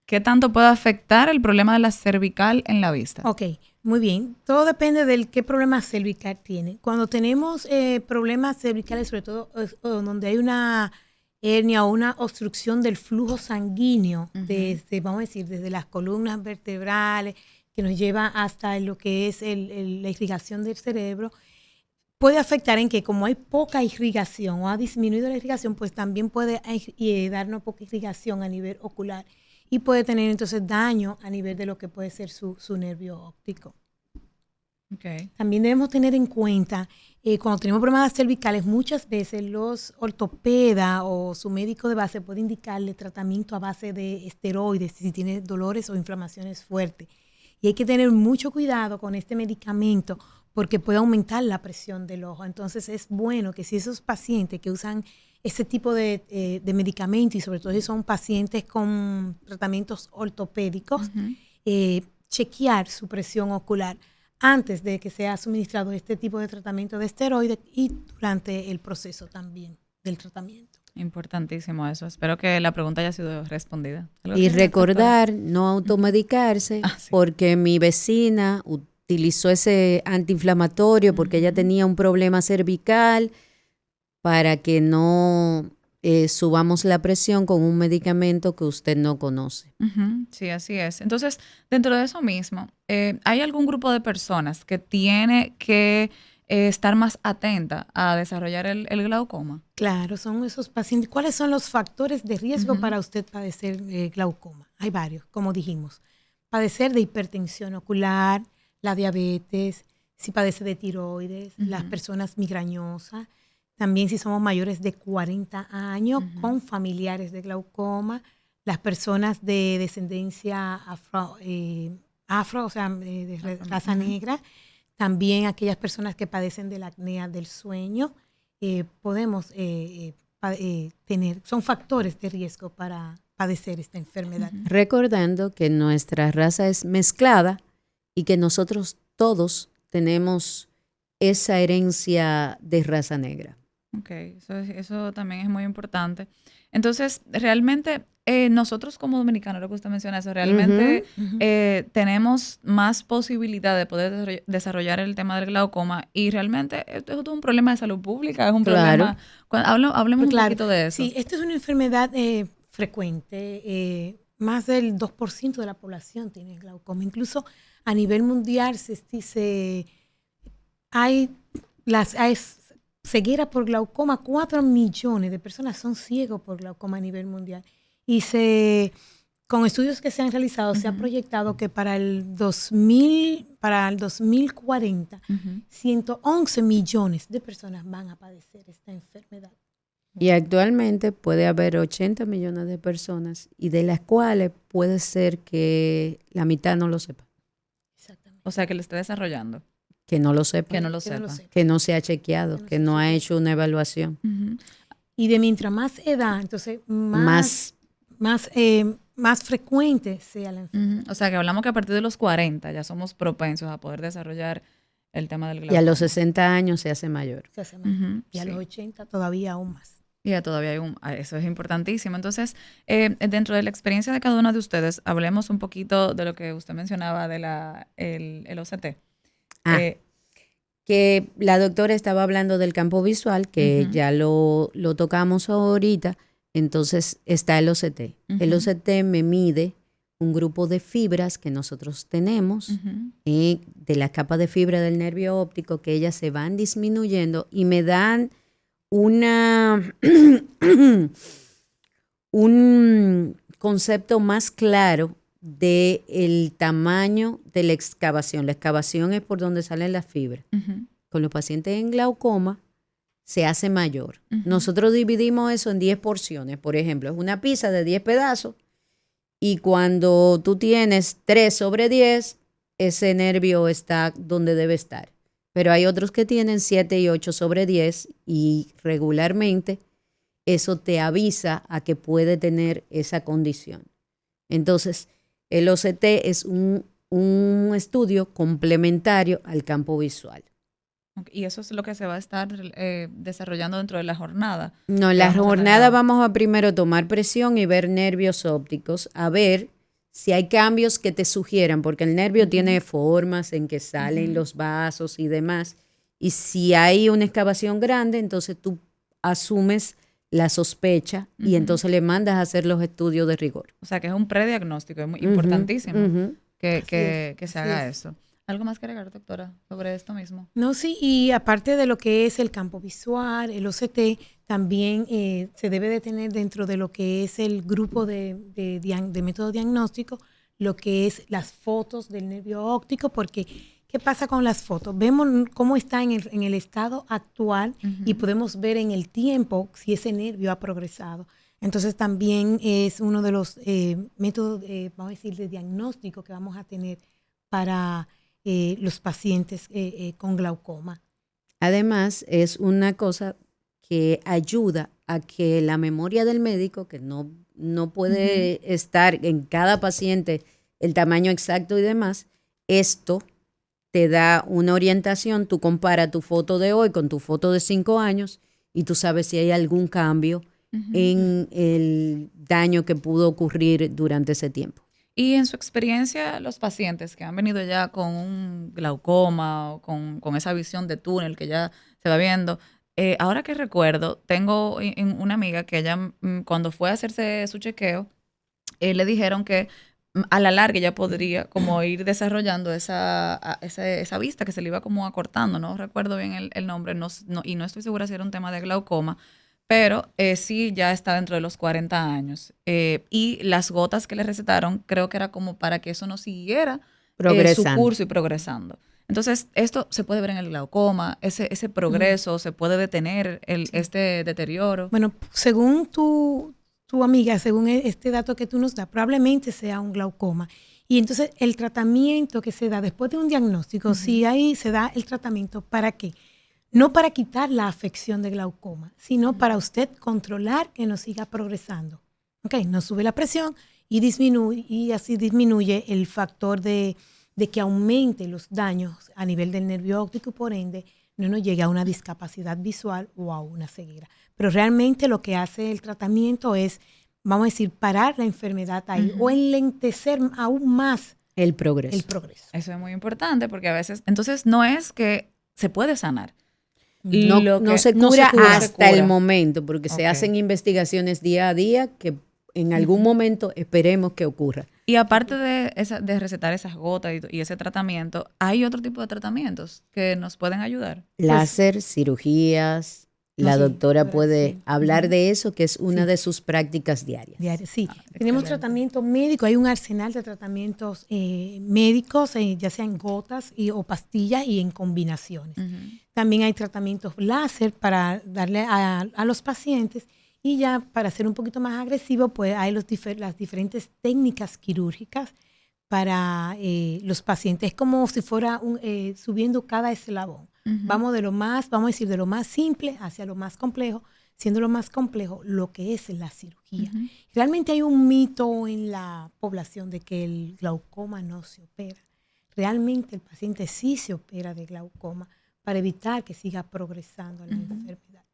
¿Qué tanto puede afectar el problema de la cervical en la vista? Ok, muy bien. Todo depende del qué problema cervical tiene. Cuando tenemos problemas cervicales, sobre todo donde hay una hernia o una obstrucción del flujo sanguíneo, desde, vamos a decir, desde las columnas vertebrales, que nos lleva hasta lo que es la irrigación del cerebro, puede afectar en que como hay poca irrigación o ha disminuido la irrigación, pues también puede darnos poca irrigación a nivel ocular y puede tener entonces daño a nivel de lo que puede ser su nervio óptico. Okay. También debemos tener en cuenta, cuando tenemos problemas cervicales, muchas veces los ortopedas o su médico de base puede indicarle tratamiento a base de esteroides si tiene dolores o inflamaciones fuertes. Y hay que tener mucho cuidado con este medicamento porque puede aumentar la presión del ojo. Entonces es bueno que si esos pacientes que usan ese tipo de medicamentos, y sobre todo si son pacientes con tratamientos ortopédicos, chequear su presión ocular antes de que sea suministrado este tipo de tratamiento de esteroides y durante el proceso también del tratamiento. Importantísimo eso. Espero que la pregunta haya sido respondida. Y recordar no automedicarse, sí. porque mi vecina utilizó ese antiinflamatorio porque ella tenía un problema cervical, para que no subamos la presión con un medicamento que usted no conoce. Sí, así es. Entonces, dentro de eso mismo, ¿hay algún grupo de personas que tiene que estar más atenta a desarrollar el glaucoma? Claro, son esos pacientes. ¿Cuáles son los factores de riesgo para usted padecer glaucoma? Hay varios, como dijimos. Padecer de hipertensión ocular, la diabetes, si padece de tiroides, las personas migrañosas, también si somos mayores de 40 años con familiares de glaucoma, las personas de descendencia afro, o sea, de raza negra, también aquellas personas que padecen de la apnea del sueño, podemos tener, son factores de riesgo para padecer esta enfermedad. Recordando que nuestra raza es mezclada y que nosotros todos tenemos esa herencia de raza negra. Ok, eso también es muy importante. Entonces, realmente nosotros como dominicanos, lo que usted menciona, eso realmente tenemos más posibilidad de poder desarrollar el tema del glaucoma, y realmente esto es un problema de salud pública, es un problema. Hablemos un poquito de eso. Sí, esta es una enfermedad frecuente. Más del 2% de la población tiene glaucoma. Incluso a nivel mundial se dice hay ceguera por glaucoma. 4 millones de personas son ciegos por glaucoma a nivel mundial. Y se con estudios que se han realizado, se ha proyectado que para el 2040, 111 millones de personas van a padecer esta enfermedad. Y actualmente puede haber 80 millones de personas y de las cuales puede ser que la mitad no lo sepa. Exactamente. O sea, que lo esté desarrollando. Que no lo sepa. Que no lo Que no sepa. lo sepa. Que no se ha chequeado, que no ha hecho una evaluación. Ujú. Y de mientras más edad, entonces más frecuente sea la enfermedad. Ujú. O sea, que hablamos que a partir de los 40 ya somos propensos a poder desarrollar el tema del Y glaucoma. a los 60 años se hace mayor. Se hace más. Ujú, Y a sí. los 80 todavía aún más. Y ya todavía hay eso es importantísimo. Entonces, dentro de la experiencia de cada uno de ustedes, hablemos un poquito de lo que usted mencionaba de el OCT. Ah, Eh, que la doctora estaba hablando del campo visual, que Ujú. ya lo tocamos ahorita, entonces está el OCT. El Ujú. OCT me mide un grupo de fibras que nosotros tenemos, Ujú. de la capa de fibra del nervio óptico, que ellas se van disminuyendo y me dan un concepto más claro del tamaño de la excavación. La excavación es por donde salen las fibras. Ujú. Con los pacientes en glaucoma se hace mayor. Ujú. Nosotros dividimos eso en 10 porciones. Por ejemplo, es una pizza de 10 pedazos y cuando tú tienes 3 sobre 10, ese nervio está donde debe estar. Pero hay otros que tienen 7 y 8 sobre 10 y regularmente eso te avisa a que puede tener esa condición. Entonces, el OCT es un estudio complementario al campo visual. Ok, y eso es lo que se va a estar desarrollando dentro de la jornada. No, en que la vamos a tener jornada ahora. vamos a primero tomar presión y ver nervios ópticos, a ver si hay cambios que te sugieran, porque el nervio tiene formas en que salen los vasos y demás. Y si hay una excavación grande, entonces tú asumes la sospecha y Ujú. entonces le mandas a hacer los estudios de rigor. O sea, que es un prediagnóstico, es muy Ujú, importantísimo ujú. que se así haga es. eso. ¿Algo más que agregar, doctora, sobre esto mismo? No, sí, y aparte de lo que es el campo visual, el OCT, también se debe de tener dentro de lo que es el grupo de método diagnóstico, lo que es las fotos del nervio óptico, porque ¿qué pasa con las fotos? Vemos cómo está en el estado actual y podemos ver en el tiempo si ese nervio ha progresado. Entonces también es uno de los métodos, vamos a decir, de diagnóstico que vamos a tener para los pacientes con glaucoma. Además, es una cosa que ayuda a que la memoria del médico, que no puede estar en cada paciente el tamaño exacto y demás, esto te da una orientación, tú comparas tu foto de hoy con tu foto de 5 años y tú sabes si hay algún cambio en el daño que pudo ocurrir durante ese tiempo. Y en su experiencia, los pacientes que han venido ya con un glaucoma o con esa visión de túnel que ya se va viendo, ahora que recuerdo, tengo una amiga que ella cuando fue a hacerse su chequeo, le dijeron que a la larga ya podría como ir desarrollando esa vista que se le iba como acortando, no recuerdo bien el nombre, y no estoy segura si era un tema de glaucoma, pero sí ya está dentro de los 40 años. Y las gotas que le recetaron creo que era como para que eso no siguiera su Progresando. curso y progresando. Entonces, esto se puede ver en el glaucoma, ese progreso, se puede detener este deterioro. Bueno, según tu amiga, según este dato que tú nos das, probablemente sea un glaucoma. Y entonces el tratamiento que se da después de un diagnóstico, si ahí se da el tratamiento, ¿para qué? No para quitar la afección de glaucoma, sino para usted controlar que no siga progresando. Okay, no sube la presión y así disminuye el factor de que aumente los daños a nivel del nervio óptico y por ende no nos llegue a una discapacidad visual o a una ceguera. Pero realmente lo que hace el tratamiento es, vamos a decir, parar la enfermedad ahí o enlentecer aún más El progreso. el progreso. Eso es muy importante porque a veces, entonces no es que se puede sanar. No, Lo no que- se no cura se cura. hasta el momento, porque se Ok. hacen investigaciones día a día que en algún momento esperemos que ocurra. Y aparte de recetar esas gotas y ese tratamiento, ¿hay otro tipo de tratamientos que nos pueden ayudar? Láser, cirugías, La sí, doctora puede sí. hablar de eso, que es una Sí. de sus prácticas diarias. Sí, tenemos tratamiento médico, hay un arsenal de tratamientos médicos, ya sean gotas o pastillas y en combinaciones. También hay tratamientos láser para darle a los pacientes y ya para ser un poquito más agresivo, pues hay las diferentes técnicas quirúrgicas para los pacientes. Es como si fuera subiendo cada eslabón. Vamos de lo más simple hacia lo más complejo, siendo lo más complejo lo que es la cirugía. Realmente hay un mito en la población de que el glaucoma no se opera. Realmente el paciente sí se opera de glaucoma para evitar que siga progresando la enfermedad.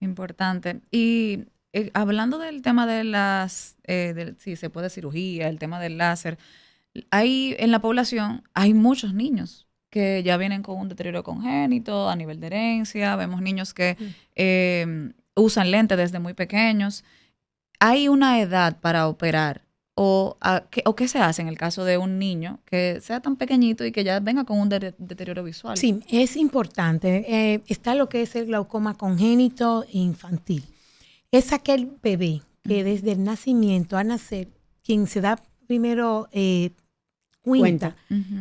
Importante. Y hablando del tema de si se puede cirugía, el tema del láser, en la población hay muchos niños que ya vienen con un deterioro congénito a nivel de herencia. Vemos niños que usan lentes desde muy pequeños. ¿Hay una edad para operar? ¿O qué se hace en el caso de un niño que sea tan pequeñito y que ya venga con un deterioro visual? Sí, es importante. Está lo que es el glaucoma congénito e infantil. Es aquel bebé que desde el nacimiento, al nacer, quien se da primero cuenta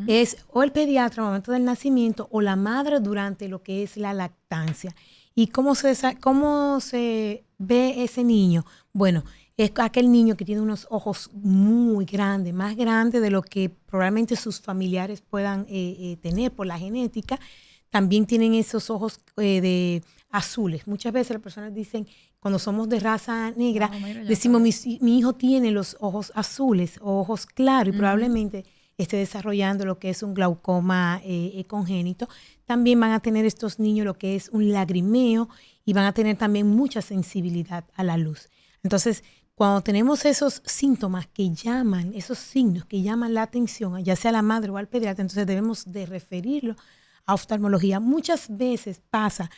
es o el pediatra al momento del nacimiento o la madre durante lo que es la lactancia. ¿Y cómo se ve ese niño? Bueno, es aquel niño que tiene unos ojos muy grandes, más grandes de lo que probablemente sus familiares puedan tener por la genética. También tienen esos ojos de azules. Muchas veces las personas dicen, cuando somos de raza negra, decimos, mi hijo tiene los ojos azules o ojos claros y probablemente esté desarrollando lo que es un glaucoma congénito. También van a tener estos niños lo que es un lagrimeo y van a tener también mucha sensibilidad a la luz. Entonces, cuando tenemos esos síntomas esos signos que llaman la atención, ya sea a la madre o al pediatra, entonces debemos de referirlo a oftalmología. Muchas veces pasa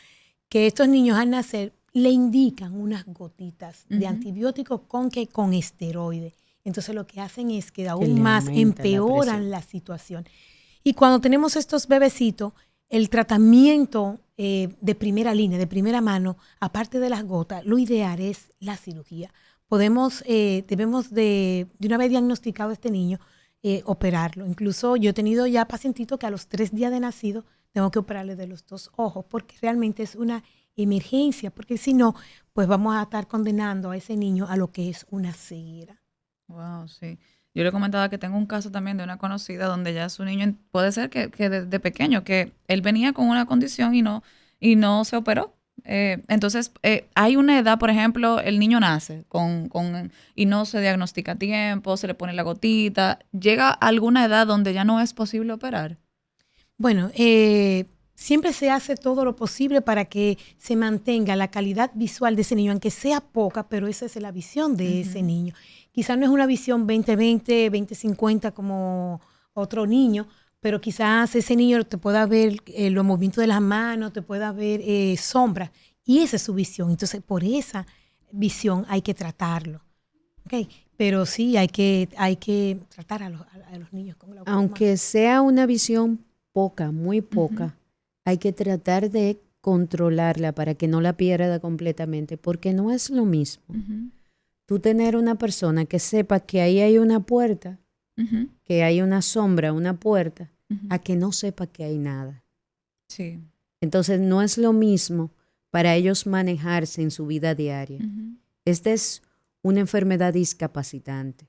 que estos niños al nacer le indican unas gotitas de antibiótico con esteroide. Entonces lo que hacen es que aún más empeoran la situación. Y cuando tenemos estos bebecitos, el tratamiento de primera línea, de primera mano, aparte de las gotas, lo ideal es la cirugía. Debemos de una vez diagnosticado a este niño, operarlo. Incluso yo he tenido ya pacientitos que a los 3 días de nacido tengo que operarle de los 2 ojos porque realmente es una emergencia, porque si no, pues vamos a estar condenando a ese niño a lo que es una ceguera. Wow, sí. Yo le comentaba que tengo un caso también de una conocida donde ya su niño, puede ser que desde pequeño, que él venía con una condición y no se operó. Entonces, hay una edad, por ejemplo, el niño nace y no se diagnostica a tiempo, se le pone la gotita. ¿Llega a alguna edad donde ya no es posible operar? Bueno, siempre se hace todo lo posible para que se mantenga la calidad visual de ese niño, aunque sea poca, pero esa es la visión de ese niño. Quizás no es una visión 20/20, 20/50 como otro niño, pero quizás ese niño te pueda ver los movimientos de las manos, te pueda ver sombras, y esa es su visión. Entonces, por esa visión hay que tratarlo. ¿Okay? Pero sí, hay que tratar a los niños con glaucoma. Aunque sea una visión poca, muy poca, hay que tratar de controlarla para que no la pierda completamente, porque no es lo mismo. Tú tener una persona que sepa que ahí hay una puerta, que hay una sombra, una puerta, a que no sepa que hay nada. Sí. Entonces no es lo mismo para ellos manejarse en su vida diaria. Esta es una enfermedad discapacitante.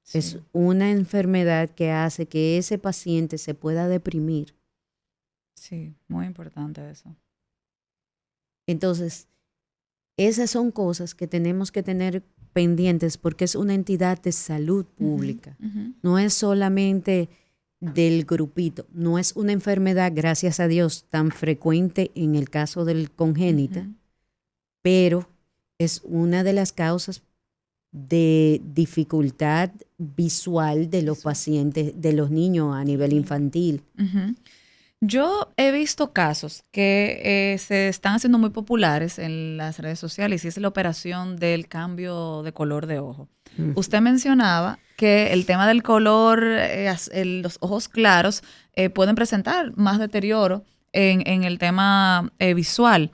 Sí. Es una enfermedad que hace que ese paciente se pueda deprimir. Sí, muy importante eso. Entonces, esas son cosas que tenemos que tener pendientes porque es una entidad de salud pública. No es solamente del grupito, no es una enfermedad, gracias a Dios, tan frecuente en el caso del congénita, pero es una de las causas de dificultad visual de los pacientes, de los niños a nivel infantil. Yo he visto casos que se están haciendo muy populares en las redes sociales y es la operación del cambio de color de ojo. Usted mencionaba que el tema del color, los ojos claros pueden presentar más deterioro en el tema visual.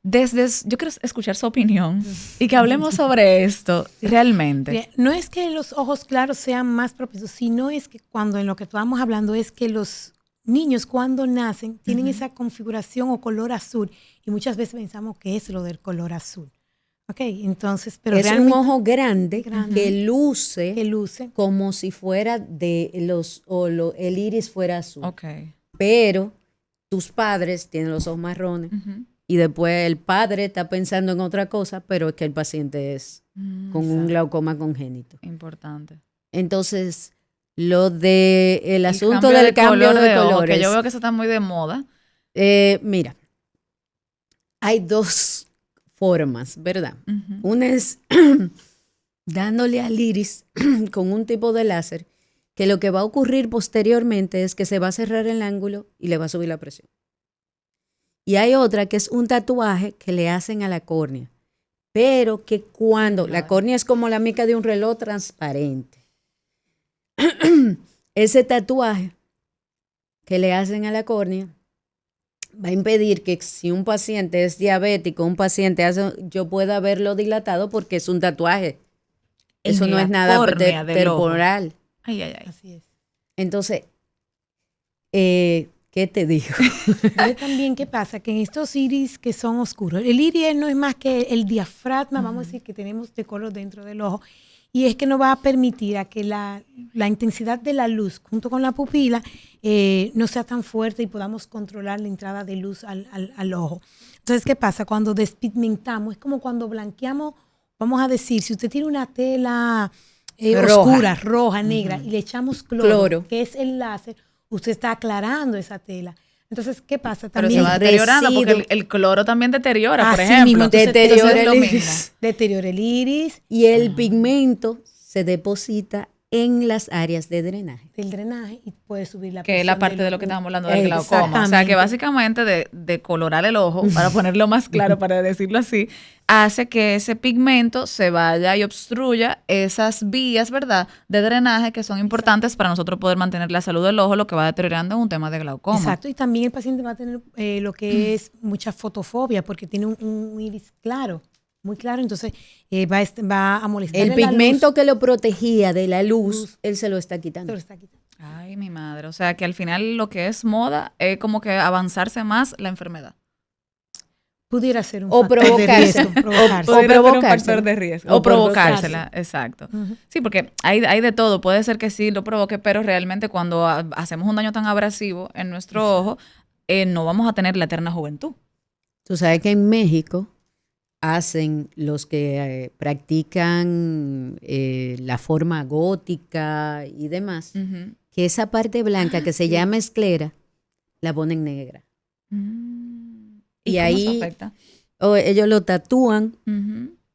yo quiero escuchar su opinión y que hablemos sobre esto realmente. Mira, no es que los ojos claros sean más propicios, sino es que cuando en lo que estábamos hablando es que los niños cuando nacen tienen esa configuración o color azul y muchas veces pensamos que es lo del color azul. Ok, entonces, pero es realmente un ojo grande que luce como si fuera el iris fuera azul. Okay. Pero tus padres tienen los ojos marrones y después el padre está pensando en otra cosa, pero es que el paciente es con un glaucoma congénito. Importante. Entonces, lo de el asunto del cambio de colores. Que yo veo que eso está muy de moda. Mira, hay dos formas, ¿verdad? Una es dándole al iris con un tipo de láser que lo que va a ocurrir posteriormente es que se va a cerrar el ángulo y le va a subir la presión. Y hay otra que es un tatuaje que le hacen a la córnea, pero que cuando la córnea es como la mica de un reloj transparente, ese tatuaje que le hacen a la córnea va a impedir que si un paciente es diabético, yo pueda verlo dilatado porque es un tatuaje. Eso no es nada temporal. Ay. así es. Entonces, ¿qué te digo? También, ¿qué pasa? Que en estos iris que son oscuros, el iris no es más que el diafragma, vamos a decir, que tenemos de color dentro del ojo, y es que nos va a permitir a que la intensidad de la luz junto con la pupila no sea tan fuerte y podamos controlar la entrada de luz al ojo. Entonces, ¿qué pasa? Cuando despigmentamos, es como cuando blanqueamos, vamos a decir, si usted tiene una tela oscura, roja, negra, y le echamos cloro, que es el láser, usted está aclarando esa tela. Entonces, ¿qué pasa? También pero se va deteriorando porque el cloro también deteriora, por ejemplo. Mismo, entonces, deteriora el iris. Deteriora el iris. Y el pigmento se deposita en las áreas de drenaje. Del drenaje y puede subir la presión. Que es la parte de lo que estábamos hablando del glaucoma. O sea, que básicamente de colorar el ojo, para ponerlo más claro, para decirlo así, hace que ese pigmento se vaya y obstruya esas vías, ¿verdad?, de drenaje que son importantes para nosotros poder mantener la salud del ojo, lo que va deteriorando en un tema de glaucoma. Exacto, y también el paciente va a tener lo que es mucha fotofobia porque tiene un iris claro. Muy claro, entonces va a molestar. El pigmento que lo protegía de la luz, él se lo está quitando. Ay, mi madre. O sea, que al final lo que es moda es como que avanzarse más la enfermedad. Pudiera ser un factor de riesgo. O provocársela, exacto. Sí, porque hay de todo. Puede ser que sí lo provoque, pero realmente cuando hacemos un daño tan abrasivo en nuestro ojo, no vamos a tener la eterna juventud. Tú sabes que en México hacen los que practican la forma gótica y demás, que esa parte blanca que se llama esclera, la ponen negra. ¿Y ahí cómo eso afecta? Ellos lo tatúan,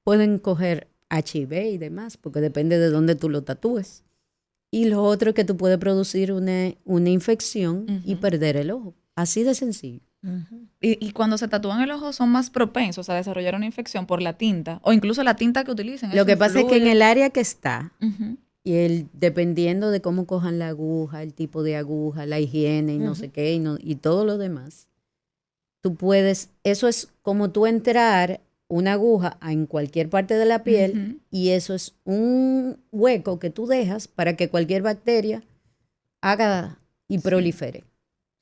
pueden coger HIV y demás, porque depende de dónde tú lo tatúes. Y lo otro es que tú puedes producir una infección y perder el ojo. Así de sencillo. Y cuando se tatúan el ojo son más propensos a desarrollar una infección por la tinta o incluso la tinta que utilicen. Lo que pasa es que en el área que está, y dependiendo de cómo cojan la aguja, el tipo de aguja, la higiene y no sé qué, y todo lo demás, tú puedes, eso es como tú entrar una aguja en cualquier parte de la piel y eso es un hueco que tú dejas para que cualquier bacteria haga y prolifere.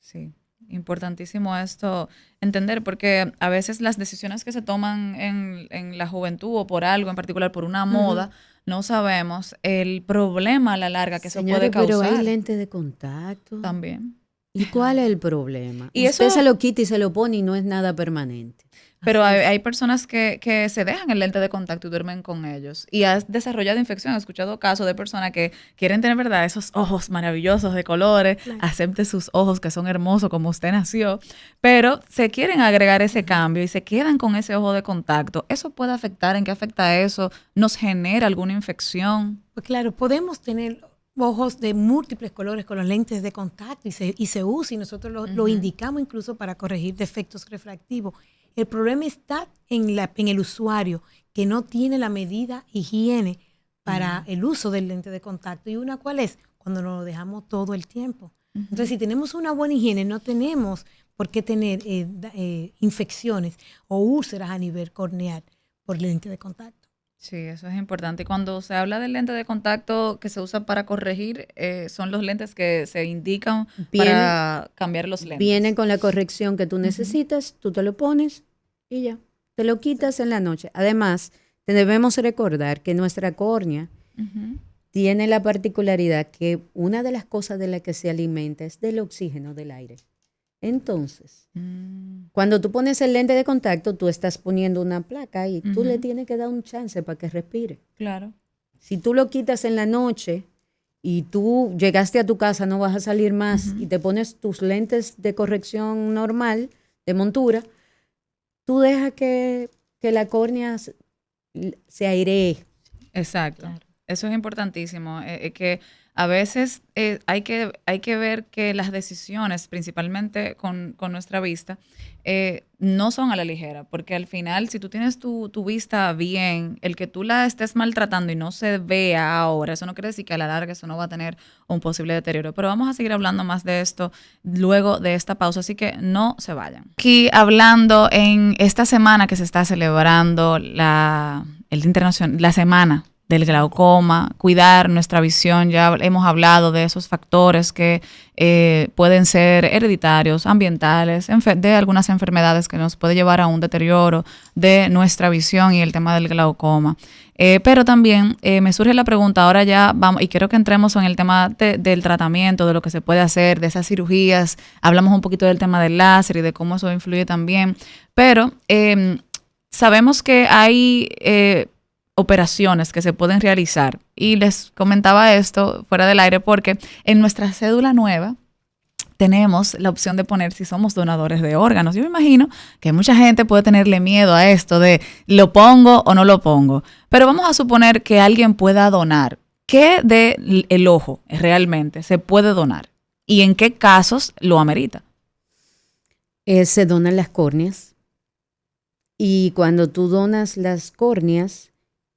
Sí. Importantísimo esto entender, porque a veces las decisiones que se toman en la juventud o por algo en particular, por una moda, no sabemos el problema a la larga que eso puede causar. Pero hay lentes de contacto. También. ¿Y cuál es el problema? Y usted eso se lo quita y se lo pone y no es nada permanente. Pero hay personas que se dejan el lente de contacto y duermen con ellos. Y has desarrollado infección. He escuchado casos de personas que quieren tener, ¿verdad?, esos ojos maravillosos de colores. Claro. Acepte sus ojos que son hermosos como usted nació. Pero se quieren agregar ese cambio y se quedan con ese ojo de contacto. ¿Eso puede afectar? ¿En qué afecta eso? ¿Nos genera alguna infección? Pues claro, podemos tener ojos de múltiples colores con los lentes de contacto y se usa y nosotros lo indicamos incluso para corregir defectos refractivos. El problema está en el usuario que no tiene la medida higiene para el uso del lente de contacto. ¿Y una cuál es? Cuando nos lo dejamos todo el tiempo. Entonces, si tenemos una buena higiene, no tenemos por qué tener infecciones o úlceras a nivel corneal por lente de contacto. Sí, eso es importante. Y cuando se habla del lente de contacto que se usa para corregir, son los lentes que se indican para cambiar los lentes. Viene con la corrección que tú necesitas, tú te lo pones y ya, te lo quitas en la noche. Además, debemos recordar que nuestra córnea tiene la particularidad que una de las cosas de las que se alimenta es del oxígeno del aire. Entonces, cuando tú pones el lente de contacto, tú estás poniendo una placa y tú le tienes que dar un chance para que respire. Claro. Si tú lo quitas en la noche y tú llegaste a tu casa, no vas a salir más y te pones tus lentes de corrección normal, de montura, tú dejas que la córnea se airee. Exacto. Claro. Eso es importantísimo, que a veces hay que ver que las decisiones, principalmente con nuestra vista, no son a la ligera, porque al final, si tú tienes tu vista bien, el que tú la estés maltratando y no se vea ahora, eso no quiere decir que a la larga eso no va a tener un posible deterioro. Pero vamos a seguir hablando más de esto luego de esta pausa, así que no se vayan. Aquí hablando en esta semana que se está celebrando la semana del glaucoma, cuidar nuestra visión. Ya hemos hablado de esos factores que pueden ser hereditarios, ambientales, de algunas enfermedades que nos puede llevar a un deterioro de nuestra visión y el tema del glaucoma. Pero también me surge la pregunta, ahora ya vamos, y quiero que entremos en el tema del tratamiento, de lo que se puede hacer, de esas cirugías. Hablamos un poquito del tema del láser y de cómo eso influye también. Pero sabemos que hay operaciones que se pueden realizar. Y les comentaba esto fuera del aire porque en nuestra cédula nueva tenemos la opción de poner si somos donadores de órganos. Yo me imagino que mucha gente puede tenerle miedo a esto de ¿lo pongo o no lo pongo? Pero vamos a suponer que alguien pueda donar. ¿Qué del ojo realmente se puede donar? ¿Y en qué casos lo amerita? Se donan las córneas. Y cuando tú donas las córneas,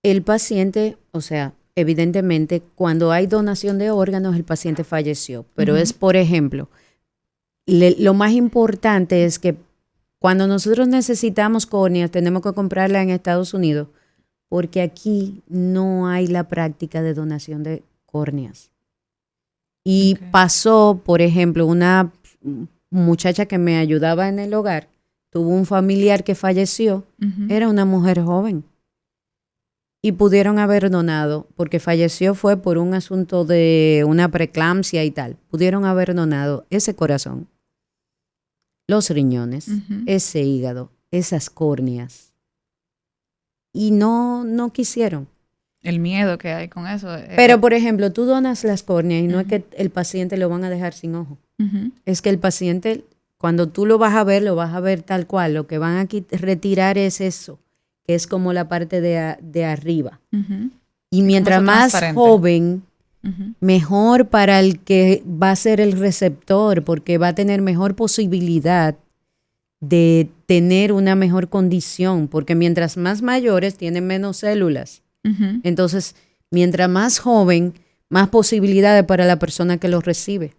el paciente, o sea, evidentemente, cuando hay donación de órganos, el paciente falleció. Pero es, por ejemplo, lo más importante es que cuando nosotros necesitamos córneas, tenemos que comprarlas en Estados Unidos, porque aquí no hay la práctica de donación de córneas. Y pasó, por ejemplo, una muchacha que me ayudaba en el hogar, tuvo un familiar que falleció, era una mujer joven. Y pudieron haber donado, porque falleció fue por un asunto de una preeclampsia y tal. Pudieron haber donado ese corazón, los riñones, ese hígado, esas córneas. Y no quisieron. El miedo que hay con eso. Pero, por ejemplo, tú donas las córneas y no es que el paciente lo van a dejar sin ojo. Es que el paciente, cuando tú lo vas a ver tal cual. Lo que van a retirar es eso, que es como la parte de arriba. Y mientras más joven, mejor para el que va a ser el receptor, porque va a tener mejor posibilidad de tener una mejor condición, porque mientras más mayores tienen menos células. Entonces, mientras más joven, más posibilidades para la persona que lo recibe.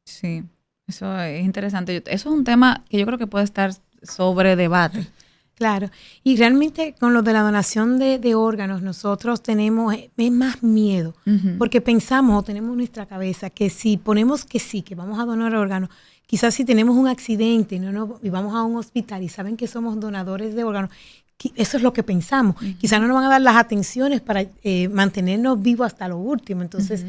Sí, eso es interesante. Eso es un tema que yo creo que puede estar sobre debate. Claro, y realmente con lo de la donación de órganos nosotros tenemos más miedo, porque pensamos o tenemos en nuestra cabeza que si ponemos que sí, que vamos a donar órganos, quizás si tenemos un accidente y vamos a un hospital y saben que somos donadores de órganos, eso es lo que pensamos. Quizás no nos van a dar las atenciones para mantenernos vivos hasta lo último. Entonces,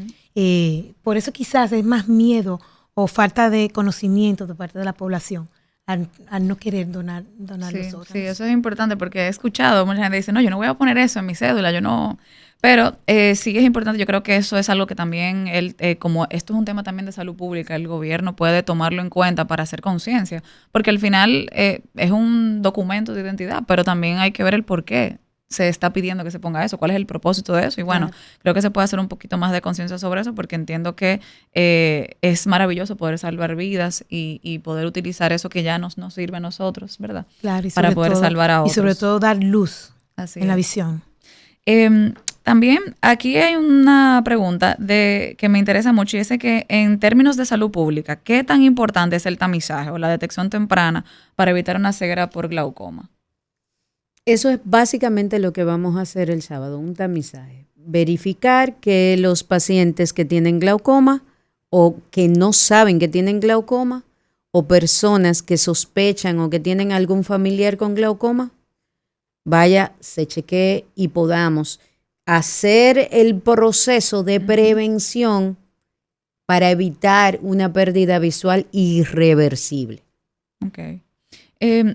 por eso quizás es más miedo o falta de conocimiento de parte de la población al no querer donar los órganos. Sí, eso es importante porque he escuchado, mucha gente dice, no, yo no voy a poner eso en mi cédula, yo no. Pero sí es importante, yo creo que eso es algo que también, como esto es un tema también de salud pública, el gobierno puede tomarlo en cuenta para hacer conciencia, porque al final es un documento de identidad, pero también hay que ver el por qué se está pidiendo que se ponga eso, cuál es el propósito de eso. Y bueno, creo que se puede hacer un poquito más de conciencia sobre eso, porque entiendo que es maravilloso poder salvar vidas y poder utilizar eso que ya nos sirve a nosotros, ¿verdad? Claro, para poder salvar a otros. Y sobre todo dar luz en la visión. También aquí hay una pregunta que me interesa mucho y es que en términos de salud pública, ¿qué tan importante es el tamizaje o la detección temprana para evitar una ceguera por glaucoma? Eso es básicamente lo que vamos a hacer el sábado, un tamizaje. Verificar que los pacientes que tienen glaucoma o que no saben que tienen glaucoma o personas que sospechan o que tienen algún familiar con glaucoma, vaya, se chequee y podamos hacer el proceso de prevención para evitar una pérdida visual irreversible. Okay.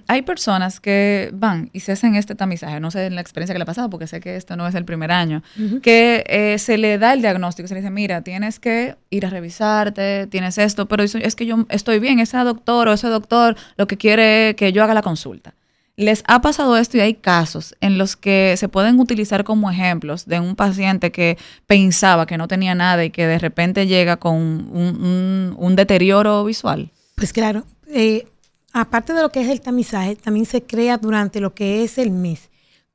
Hay personas que van y se hacen este tamizaje, no sé en la experiencia que le ha pasado, porque sé que esto no es el primer año, que se le da el diagnóstico, se le dice, mira, tienes que ir a revisarte, tienes esto, pero es que yo estoy bien, ese doctor lo que quiere es que yo haga la consulta. ¿Les ha pasado esto y hay casos en los que se pueden utilizar como ejemplos de un paciente que pensaba que no tenía nada y que de repente llega con un deterioro visual? Pues claro, aparte de lo que es el tamizaje, también se crea durante lo que es el mes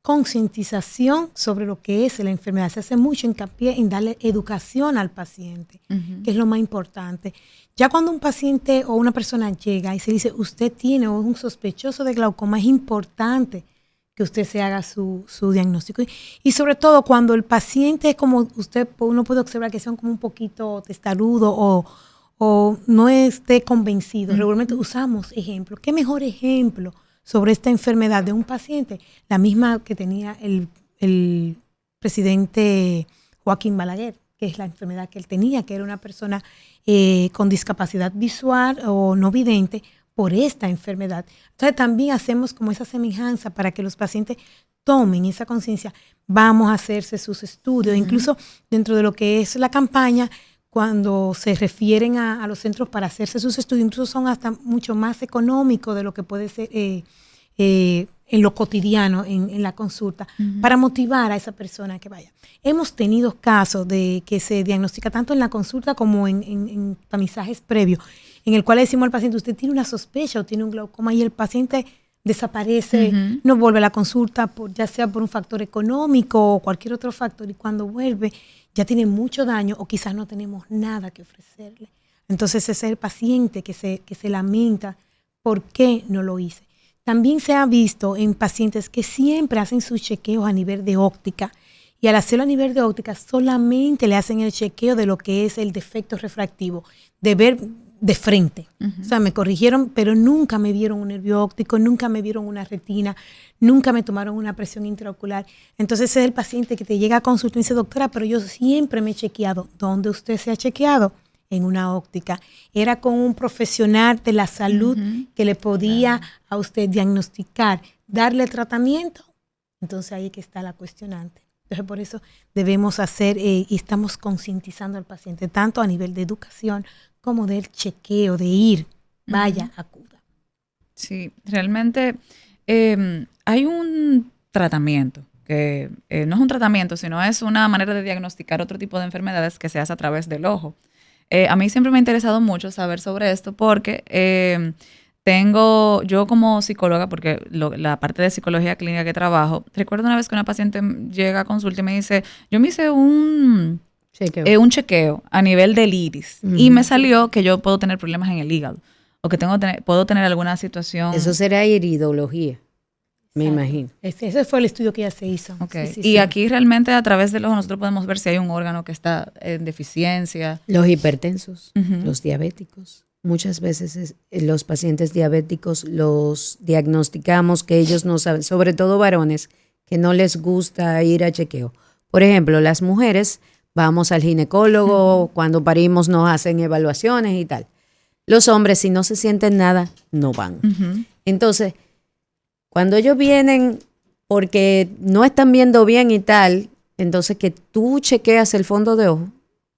concientización sobre lo que es la enfermedad. Se hace mucho hincapié en darle educación al paciente, que es lo más importante. Ya cuando un paciente o una persona llega y se dice, usted tiene o es un sospechoso de glaucoma, es importante que usted se haga su diagnóstico. Y sobre todo cuando el paciente es como uno puede observar que son como un poquito testarudo o no esté convencido. Regularmente usamos ejemplos. ¿Qué mejor ejemplo sobre esta enfermedad de un paciente? La misma que tenía el presidente Joaquín Balaguer, que es la enfermedad que él tenía, que era una persona con discapacidad visual o no vidente por esta enfermedad. Entonces también hacemos como esa semejanza para que los pacientes tomen esa conciencia. Vamos a hacerse sus estudios, incluso dentro de lo que es la campaña, cuando se refieren a los centros para hacerse sus estudios, incluso son hasta mucho más económicos de lo que puede ser en lo cotidiano, en la consulta, para motivar a esa persona a que vaya. Hemos tenido casos de que se diagnostica tanto en la consulta como en tamizajes previos, en el cual le decimos al paciente, usted tiene una sospecha o tiene un glaucoma, y el paciente desaparece, no vuelve a la consulta, ya sea por un factor económico o cualquier otro factor, y cuando vuelve ya tiene mucho daño o quizás no tenemos nada que ofrecerle. Entonces ese es el paciente que se lamenta, ¿por qué no lo hice? También se ha visto en pacientes que siempre hacen sus chequeos a nivel de óptica, y al hacerlo a nivel de óptica solamente le hacen el chequeo de lo que es el defecto refractivo, de ver de frente. O sea, me corrigieron, pero nunca me vieron un nervio óptico, nunca me vieron una retina, nunca me tomaron una presión intraocular. Entonces ese es el paciente que te llega a consulta y dice, doctora, pero yo siempre me he chequeado. ¿Dónde usted se ha chequeado? En una óptica. Era con un profesional de la salud que le podía a usted diagnosticar, darle tratamiento. Entonces ahí es que está la cuestionante. Entonces por eso debemos hacer y estamos concientizando al paciente, tanto a nivel de educación como del chequeo, de ir, vaya, acuda. Sí, realmente hay un tratamiento que no es un tratamiento, sino es una manera de diagnosticar otro tipo de enfermedades que se hace a través del ojo. A mí siempre me ha interesado mucho saber sobre esto porque yo como psicóloga, porque la parte de psicología clínica que trabajo, recuerdo una vez que una paciente llega a consulta y me dice, yo me hice un chequeo a nivel del iris y me salió que yo puedo tener problemas en el hígado o que puedo tener alguna situación. Eso será iridología, me imagino. Ese fue el estudio que ya se hizo. Okay. Sí, y aquí realmente a través del ojo nosotros podemos ver si hay un órgano que está en deficiencia. Los hipertensos, los diabéticos. Muchas veces los pacientes diabéticos los diagnosticamos que ellos no saben, sobre todo varones, que no les gusta ir a chequeo. Por ejemplo, las mujeres vamos al ginecólogo, cuando parimos nos hacen evaluaciones y tal. Los hombres, si no se sienten nada, no van. Entonces, cuando ellos vienen porque no están viendo bien y tal, entonces que tú chequeas el fondo de ojo,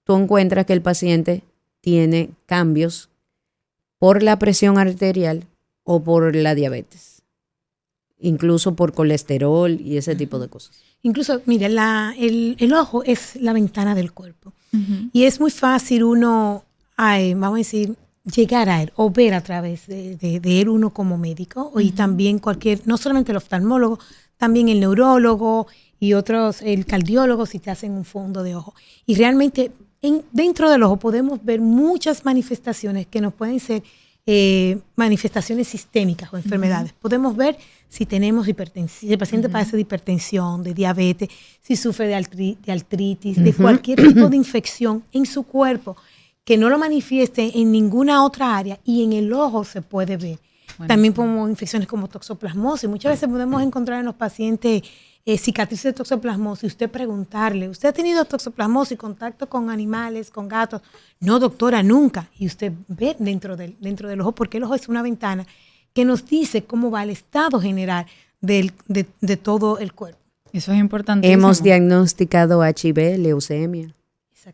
tú encuentras que el paciente tiene cambios por la presión arterial o por la diabetes, incluso por colesterol y ese tipo de cosas. Incluso, mire, el ojo es la ventana del cuerpo y es muy fácil uno, vamos a decir, llegar a él o ver a través de él uno como médico y también no solamente el oftalmólogo, también el neurólogo y otros, el cardiólogo, si te hacen un fondo de ojo. Y realmente dentro del ojo podemos ver muchas manifestaciones que nos pueden ser manifestaciones sistémicas o enfermedades. Podemos ver si tenemos hipertensión, si el paciente padece de hipertensión, de diabetes, si sufre de artritis, de cualquier tipo de infección en su cuerpo que no lo manifieste en ninguna otra área, y en el ojo se puede ver. Bueno, también como infecciones como toxoplasmosis. Muchas veces podemos encontrar en los pacientes cicatrices de toxoplasmosis. Usted preguntarle, ¿usted ha tenido toxoplasmosis, contacto con animales, con gatos? No, doctora, nunca. Y usted ve dentro del ojo, porque el ojo es una ventana que nos dice cómo va el estado general de todo el cuerpo. Eso es importantísimo. Hemos diagnosticado HIV, leucemia.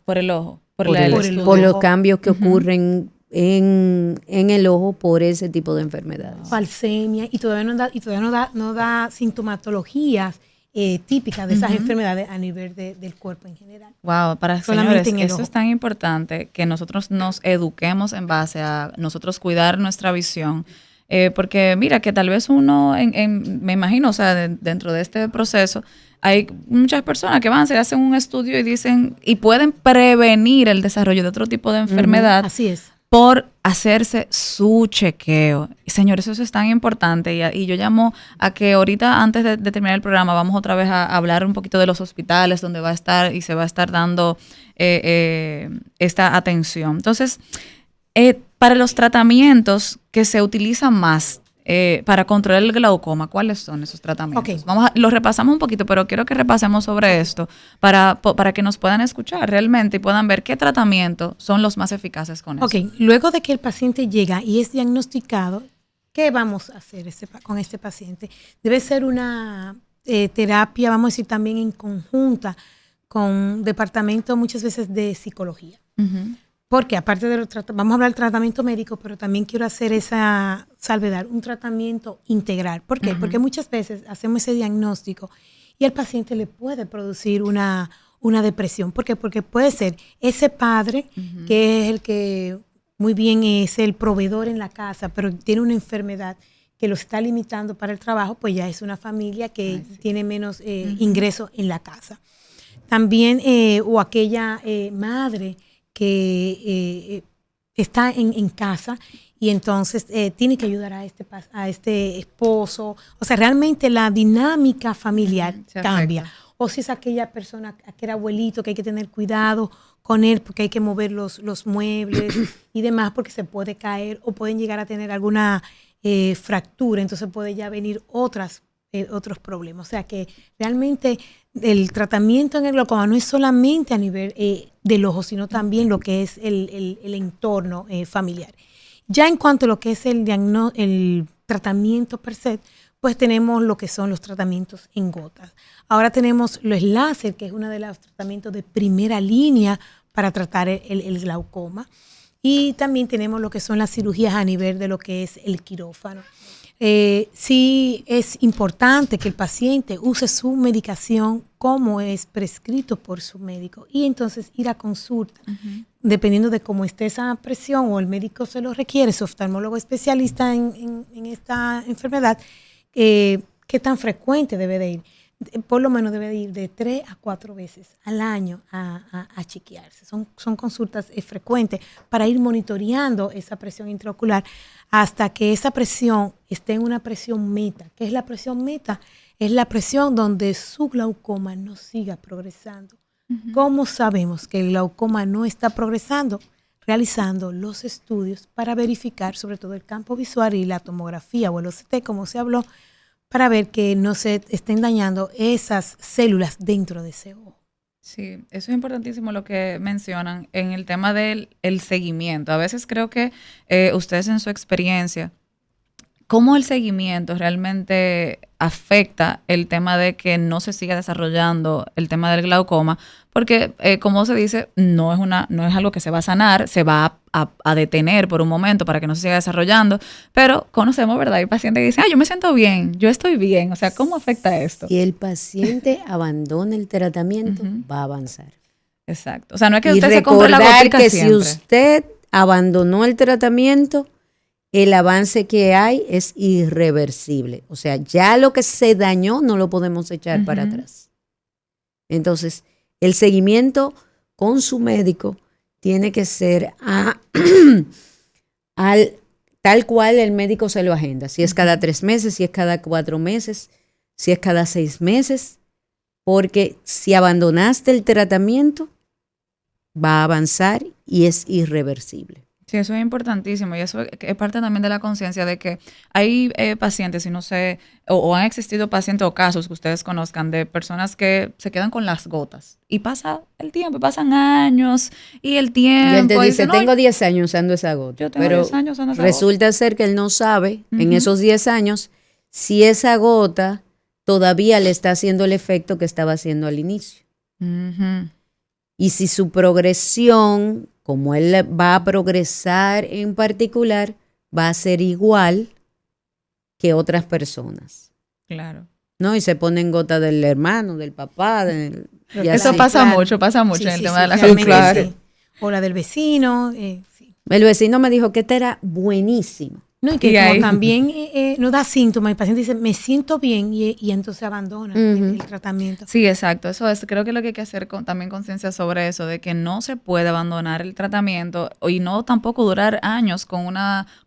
Por el ojo. Por los cambios que ocurren en el ojo por ese tipo de enfermedades. Falsemia, y todavía no da sintomatologías típicas de esas enfermedades a nivel del cuerpo en general. Wow, solamente señores, eso es tan importante que nosotros nos eduquemos en base a nosotros cuidar nuestra visión. Porque mira, que tal vez uno, me imagino, o sea, dentro de este proceso, hay muchas personas que van, se hacen un estudio y dicen, y pueden prevenir el desarrollo de otro tipo de enfermedad. Así es. Por hacerse su chequeo. Y señores, eso es tan importante. Y yo llamo a que ahorita, antes de terminar el programa, vamos otra vez a hablar un poquito de los hospitales donde va a estar y se va a estar dando esta atención. Entonces, para los tratamientos que se utilizan más para controlar el glaucoma, ¿cuáles son esos tratamientos? Okay. Los repasamos un poquito, pero quiero que repasemos sobre esto para que nos puedan escuchar realmente y puedan ver qué tratamientos son los más eficaces con eso. Ok, luego de que el paciente llega y es diagnosticado, ¿qué vamos a hacer con este paciente? Debe ser una terapia, vamos a decir, también en conjunta con departamento muchas veces de psicología. Porque aparte de vamos a hablar del tratamiento médico, pero también quiero hacer esa salvedad, un tratamiento integral. ¿Por qué? Porque muchas veces hacemos ese diagnóstico y el paciente le puede producir una depresión. ¿Por qué? Porque puede ser ese padre que es el que muy bien es el proveedor en la casa, pero tiene una enfermedad que lo está limitando para el trabajo, pues ya es una familia que tiene menos ingresos en la casa. También, o aquella madre que está en casa y entonces tiene que ayudar a este esposo. O sea, realmente la dinámica familiar cambia. O si es aquella persona, aquel abuelito que hay que tener cuidado con él porque hay que mover los muebles y demás porque se puede caer o pueden llegar a tener alguna fractura, entonces puede ya venir otros problemas. O sea que realmente el tratamiento en el glaucoma no es solamente a nivel del ojo, sino también lo que es el entorno familiar. Ya en cuanto a lo que es el tratamiento per se, pues tenemos lo que son los tratamientos en gotas. Ahora tenemos los láser, que es uno de los tratamientos de primera línea para tratar el glaucoma. Y también tenemos lo que son las cirugías a nivel de lo que es el quirófano. Sí es importante que el paciente use su medicación como es prescrito por su médico y entonces ir a consulta, dependiendo de cómo esté esa presión o el médico se lo requiere, su oftalmólogo especialista en esta enfermedad, qué tan frecuente debe de ir. Por lo menos debe de ir de 3 a 4 veces al año a chequearse. Son consultas frecuentes para ir monitoreando esa presión intraocular hasta que esa presión esté en una presión meta. ¿Qué es la presión meta? Es la presión donde su glaucoma no siga progresando. ¿Cómo sabemos que el glaucoma no está progresando? Realizando los estudios para verificar sobre todo el campo visual y la tomografía o el OCT, como se habló, para ver que no se estén dañando esas células dentro de ese ojo. Sí, eso es importantísimo lo que mencionan en el tema del seguimiento. A veces creo que ustedes en su experiencia, ¿cómo el seguimiento realmente afecta el tema de que no se siga desarrollando el tema del glaucoma? Porque, como se dice, no es algo que se va a sanar, se va a detener por un momento para que no se siga desarrollando, pero conocemos, ¿verdad? Hay pacientes que dicen, yo me siento bien, yo estoy bien. O sea, ¿cómo afecta esto? Si el paciente abandona el tratamiento, va a avanzar. Exacto. O sea, no es que usted se compre la recordar gotica que siempre. Si usted abandonó el tratamiento, el avance que hay es irreversible. O sea, ya lo que se dañó no lo podemos echar para atrás. Entonces, el seguimiento con su médico tiene que ser tal cual el médico se lo agenda. Si es cada 3 meses, si es cada 4 meses, si es cada 6 meses. Porque si abandonaste el tratamiento, va a avanzar y es irreversible. Sí, eso es importantísimo y eso es parte también de la conciencia de que hay pacientes, y no sé, o han existido pacientes o casos que ustedes conozcan de personas que se quedan con las gotas y pasa el tiempo, pasan años y el tiempo. Y él te dice, no, tengo 10 años usando esa gota. Yo tengo pero 10 años usando esa resulta gota. ser que él no sabe en esos 10 años si esa gota todavía le está haciendo el efecto que estaba haciendo al inicio. Y si su progresión, como él va a progresar en particular, va a ser igual que otras personas. Claro. ¿No? Y se ponen gotas del hermano, del papá. Eso pasa mucho Sí, en el sí, tema sí, de la realmente claro. sí. O la del vecino. Sí. El vecino me dijo que este era buenísimo. No, y que Y como ahí- también no da síntomas, el paciente dice, me siento bien, y entonces abandona el tratamiento. Sí, exacto. Eso es, creo que lo que hay que hacer también conciencia sobre eso, de que no se puede abandonar el tratamiento y no tampoco durar años con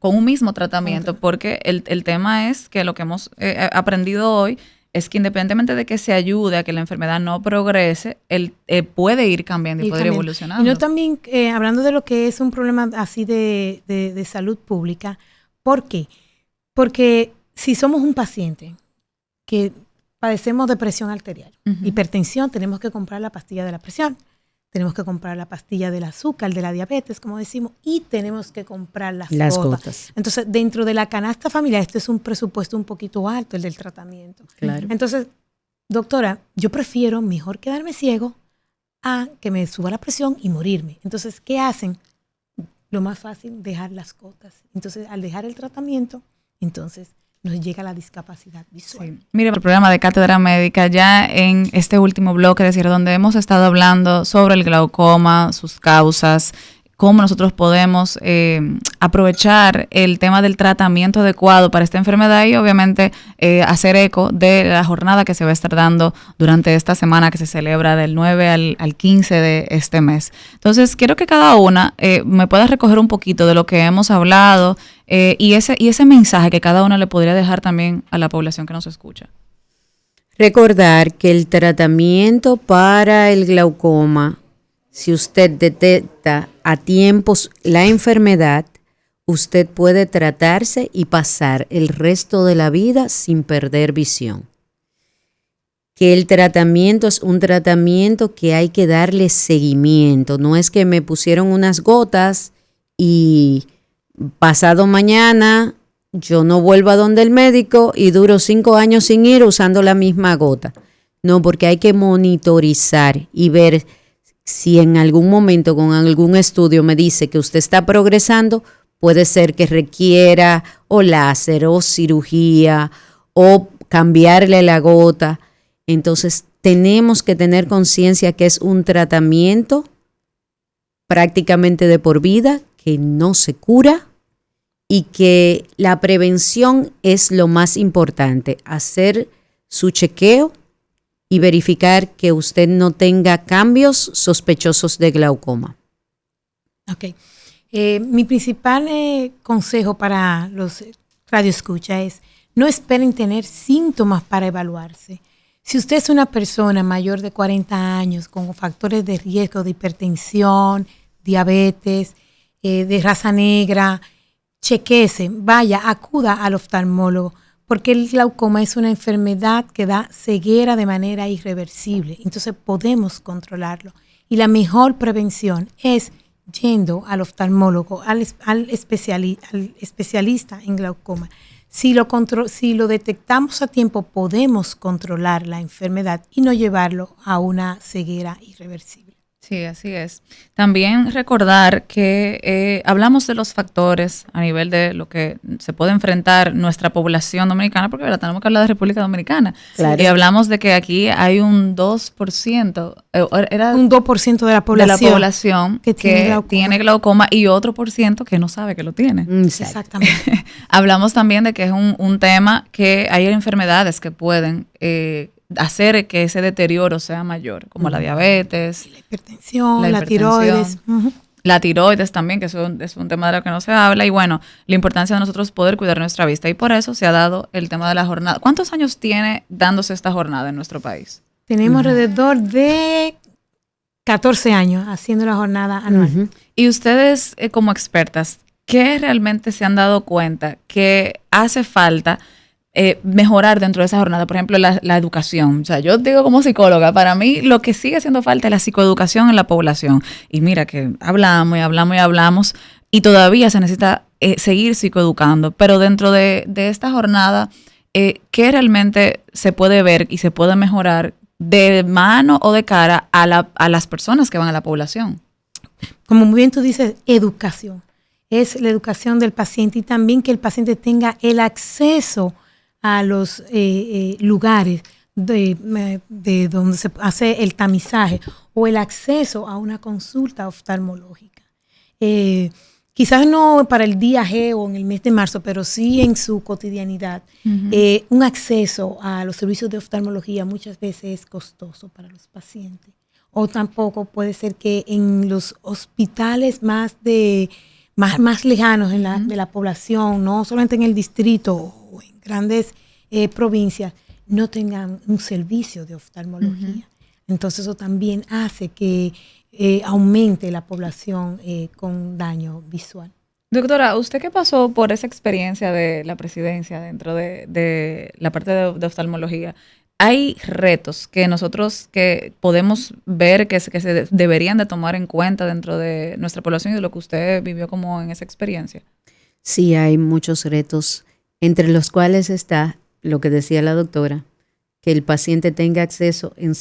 un mismo tratamiento, porque el tema es que lo que hemos aprendido hoy es que independientemente de que se ayude a que la enfermedad no progrese, él puede ir cambiando y Ir poder ir cambiando. evolucionando. Y no también, hablando de lo que es un problema así de salud pública, ¿por qué? Porque si somos un paciente que padecemos de presión arterial, hipertensión, tenemos que comprar la pastilla de la presión, tenemos que comprar la pastilla del azúcar, de la diabetes, como decimos, y tenemos que comprar las gotas. Entonces, dentro de la canasta familiar, este es un presupuesto un poquito alto, el del tratamiento. Claro. Entonces, doctora, yo prefiero mejor quedarme ciego a que me suba la presión y morirme. Entonces, ¿qué hacen? Lo más fácil, dejar las gotas. Entonces, al dejar el tratamiento, entonces nos llega la discapacidad visual. Sí. Mire, el programa de Cátedra Médica, ya en este último bloque, es decir, donde hemos estado hablando sobre el glaucoma, sus causas, cómo nosotros podemos aprovechar el tema del tratamiento adecuado para esta enfermedad y obviamente hacer eco de la jornada que se va a estar dando durante esta semana que se celebra del 9 al 15 de este mes. Entonces, quiero que cada una me pueda recoger un poquito de lo que hemos hablado y ese mensaje que cada una le podría dejar también a la población que nos escucha. Recordar que el tratamiento para el glaucoma, si usted detecta a tiempos la enfermedad, usted puede tratarse y pasar el resto de la vida sin perder visión. Que el tratamiento es un tratamiento que hay que darle seguimiento. No es que me pusieron unas gotas y pasado mañana yo no vuelvo a donde el médico y duro 5 años sin ir usando la misma gota. No, porque hay que monitorizar y ver si en algún momento con algún estudio me dice que usted está progresando, puede ser que requiera o láser o cirugía o cambiarle la gota. Entonces tenemos que tener conciencia que es un tratamiento prácticamente de por vida, que no se cura y que la prevención es lo más importante. Hacer su chequeo y verificar que usted no tenga cambios sospechosos de glaucoma. Ok. Mi principal consejo para los radioescuchas es no esperen tener síntomas para evaluarse. Si usted es una persona mayor de 40 años con factores de riesgo de hipertensión, diabetes, de raza negra, chequese, vaya, acuda al oftalmólogo, porque el glaucoma es una enfermedad que da ceguera de manera irreversible. Entonces podemos controlarlo. Y la mejor prevención es yendo al oftalmólogo, al especialista en glaucoma. Si lo detectamos a tiempo, podemos controlar la enfermedad y no llevarlo a una ceguera irreversible. Sí, así es. También recordar que hablamos de los factores a nivel de lo que se puede enfrentar nuestra población dominicana, porque ¿verdad? Tenemos que hablar de República Dominicana. Claro. Y hablamos de que aquí hay un 2%, era Un 2% de la población, que tiene glaucoma y otro por ciento que no sabe que lo tiene. Exactamente. Hablamos también de que es un tema que hay enfermedades que pueden hacer que ese deterioro sea mayor, como la diabetes, La hipertensión, la tiroides. La tiroides también, que es un tema de lo que no se habla, y bueno, la importancia de nosotros poder cuidar nuestra vista, y por eso se ha dado el tema de la jornada. ¿Cuántos años tiene dándose esta jornada en nuestro país? Tenemos alrededor de 14 años haciendo la jornada anual. Y ustedes, como expertas, ¿qué realmente se han dado cuenta que hace falta mejorar dentro de esa jornada? Por ejemplo, la educación. O sea, yo digo como psicóloga, para mí lo que sigue haciendo falta es la psicoeducación en la población. Y mira que hablamos y hablamos y hablamos y todavía se necesita seguir psicoeducando. Pero dentro de esta jornada, ¿qué realmente se puede ver y se puede mejorar de mano o de cara a las personas que van a la población? Como muy bien tú dices, educación. Es la educación del paciente y también que el paciente tenga el acceso a los lugares de donde se hace el tamizaje o el acceso a una consulta oftalmológica. Quizás no para el día G o en el mes de marzo, pero sí en su cotidianidad. Un acceso a los servicios de oftalmología muchas veces es costoso para los pacientes. O tampoco puede ser que en los hospitales más lejanos de la población, no solamente en el distrito o en grandes provincias, no tengan un servicio de oftalmología. Entonces eso también hace que aumente la población con daño visual. Doctora, ¿usted qué pasó por esa experiencia de la presidencia dentro de la parte de oftalmología? ¿Hay retos que nosotros que podemos ver que se deberían de tomar en cuenta dentro de nuestra población y de lo que usted vivió como en esa experiencia? Sí, hay muchos retos, entre los cuales está lo que decía la doctora, que el paciente tenga acceso en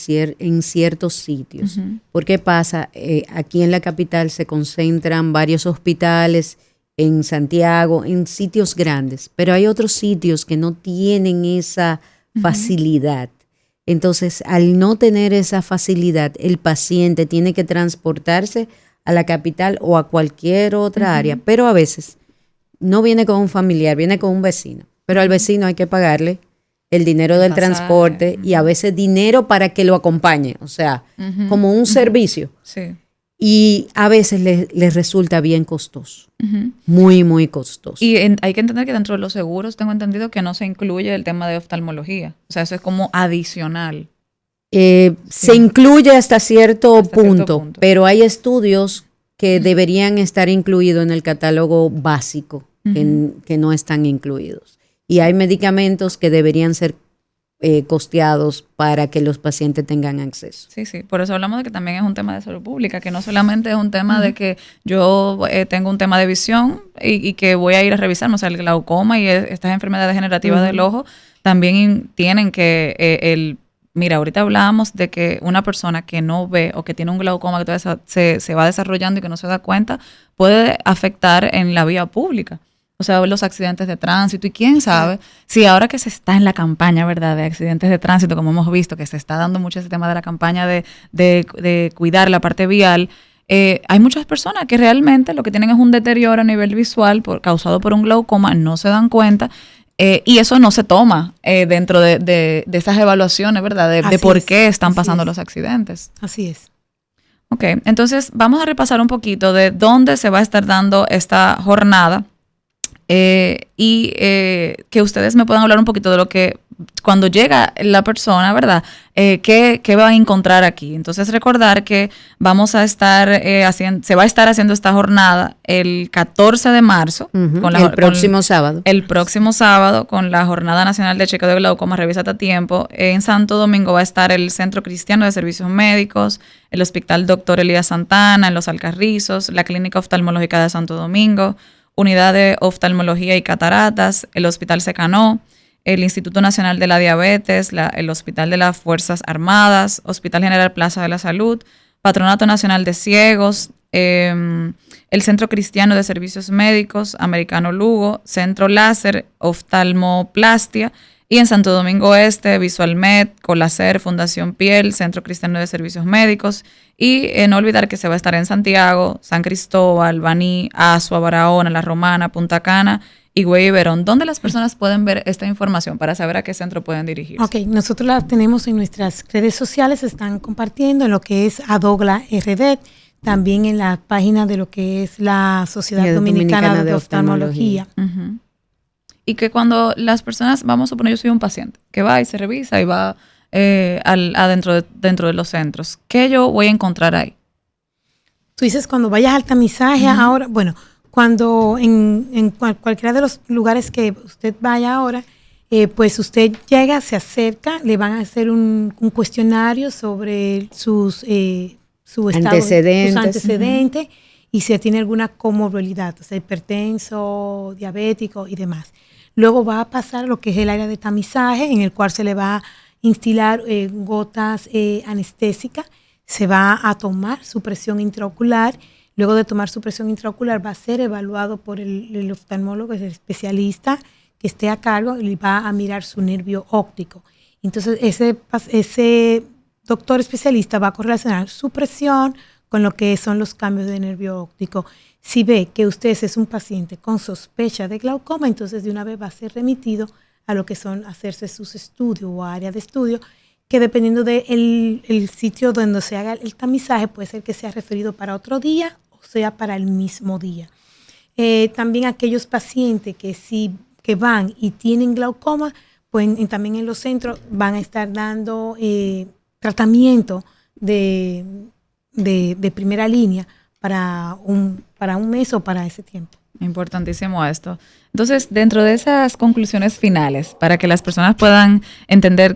ciertos sitios. ¿Por qué pasa? Aquí en la capital se concentran varios hospitales, en Santiago, en sitios grandes, pero hay otros sitios que no tienen esa facilidad. Entonces, al no tener esa facilidad, el paciente tiene que transportarse a la capital o a cualquier otra área, pero a veces no viene con un familiar, viene con un vecino, pero al vecino hay que pagarle el dinero del transporte y a veces dinero para que lo acompañe, o sea, como un servicio. Sí. Y a veces les resulta bien costoso, muy, muy costoso. Y hay que entender que dentro de los seguros tengo entendido que no se incluye el tema de oftalmología. O sea, eso es como adicional. Se incluye hasta cierto punto, pero hay estudios que deberían estar incluidos en el catálogo básico, que no están incluidos. Y hay medicamentos que deberían ser costeados para que los pacientes tengan acceso. Sí, sí, por eso hablamos de que también es un tema de salud pública, que no solamente es un tema de que yo tengo un tema de visión y que voy a ir a revisarme, o sea, el glaucoma y estas enfermedades degenerativas del ojo también tienen que, mira, ahorita hablábamos de que una persona que no ve o que tiene un glaucoma que todavía se va desarrollando y que no se da cuenta, puede afectar en la vía pública. O sea, los accidentes de tránsito y quién sabe si ahora que se está en la campaña, ¿verdad?, de accidentes de tránsito, como hemos visto, que se está dando mucho ese tema de la campaña de cuidar la parte vial, hay muchas personas que realmente lo que tienen es un deterioro a nivel visual causado por un glaucoma, no se dan cuenta y eso no se toma dentro de esas evaluaciones, ¿verdad?, de por qué están pasando los accidentes. Así es. Ok, entonces vamos a repasar un poquito de dónde se va a estar dando esta jornada. Que ustedes me puedan hablar un poquito de lo que cuando llega la persona, ¿verdad? ¿Qué va a encontrar aquí? Entonces recordar que vamos a estar se va a estar haciendo esta jornada el 14 de marzo. El próximo sábado. El próximo sábado con la Jornada Nacional de Chequeo de Glaucoma, Revísate a Tiempo. En Santo Domingo va a estar el Centro Cristiano de Servicios Médicos, el Hospital Dr. Elías Santana, en Los Alcarrizos, la Clínica Oftalmológica de Santo Domingo, Unidad de Oftalmología y Cataratas, el Hospital Secanó, el Instituto Nacional de la Diabetes, el Hospital de las Fuerzas Armadas, Hospital General Plaza de la Salud, Patronato Nacional de Ciegos, el Centro Cristiano de Servicios Médicos, Americano Lugo, Centro Láser, Oftalmoplastia, y en Santo Domingo Este, Visualmed, Colacer, Fundación Piel, Centro Cristiano de Servicios Médicos, y no olvidar que se va a estar en Santiago, San Cristóbal, Baní, Azua, Barahona, La Romana, Punta Cana, Higüey y Verón. ¿Dónde las personas pueden ver esta información para saber a qué centro pueden dirigirse? Ok, nosotros la tenemos en nuestras redes sociales, se están compartiendo en lo que es Adogla RD, también en la página de lo que es la Sociedad Dominicana de Oftalmología. Uh-huh. Y que cuando las personas, vamos a suponer, yo soy un paciente que va y se revisa y va dentro de los centros, ¿qué yo voy a encontrar ahí? Tú dices cuando vayas al tamizaje ahora, bueno, cuando en cualquiera de los lugares que usted vaya ahora, pues usted llega, se acerca, le van a hacer un cuestionario sobre su estado, sus antecedentes y si tiene alguna comorbilidad, o sea, hipertenso, diabético y demás. Luego va a pasar a lo que es el área de tamizaje, en el cual se le va a instilar gotas anestésicas, se va a tomar su presión intraocular. Luego de tomar su presión intraocular va a ser evaluado por el oftalmólogo, el especialista que esté a cargo, y va a mirar su nervio óptico. Entonces ese doctor especialista va a correlacionar su presión con lo que son los cambios de nervio óptico. Si ve que usted es un paciente con sospecha de glaucoma, entonces de una vez va a ser remitido a lo que son hacerse sus estudios o área de estudio, que dependiendo del sitio donde se haga el tamizaje, puede ser que sea referido para otro día o sea para el mismo día. También aquellos pacientes que van y tienen glaucoma, pues también en los centros van a estar dando tratamiento de primera línea para un mes o para ese tiempo. Importantísimo esto. Entonces, dentro de esas conclusiones finales, para que las personas puedan entender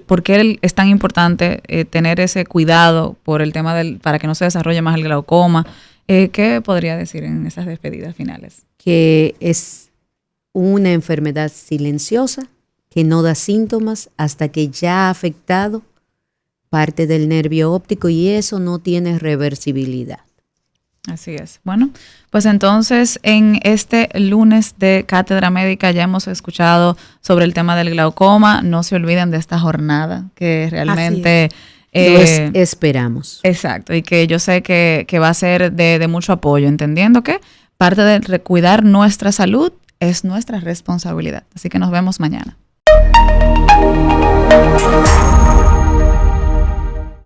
por qué es tan importante tener ese cuidado por el tema para que no se desarrolle más el glaucoma, ¿qué podría decir en esas despedidas finales? Que es una enfermedad silenciosa que no da síntomas hasta que ya ha afectado parte del nervio óptico y eso no tiene reversibilidad. Así es. Bueno, pues entonces en este lunes de Cátedra Médica ya hemos escuchado sobre el tema del glaucoma. No se olviden de esta jornada que realmente... esperamos. Exacto, y que yo sé que va a ser de mucho apoyo, entendiendo que parte de cuidar nuestra salud es nuestra responsabilidad. Así que nos vemos mañana.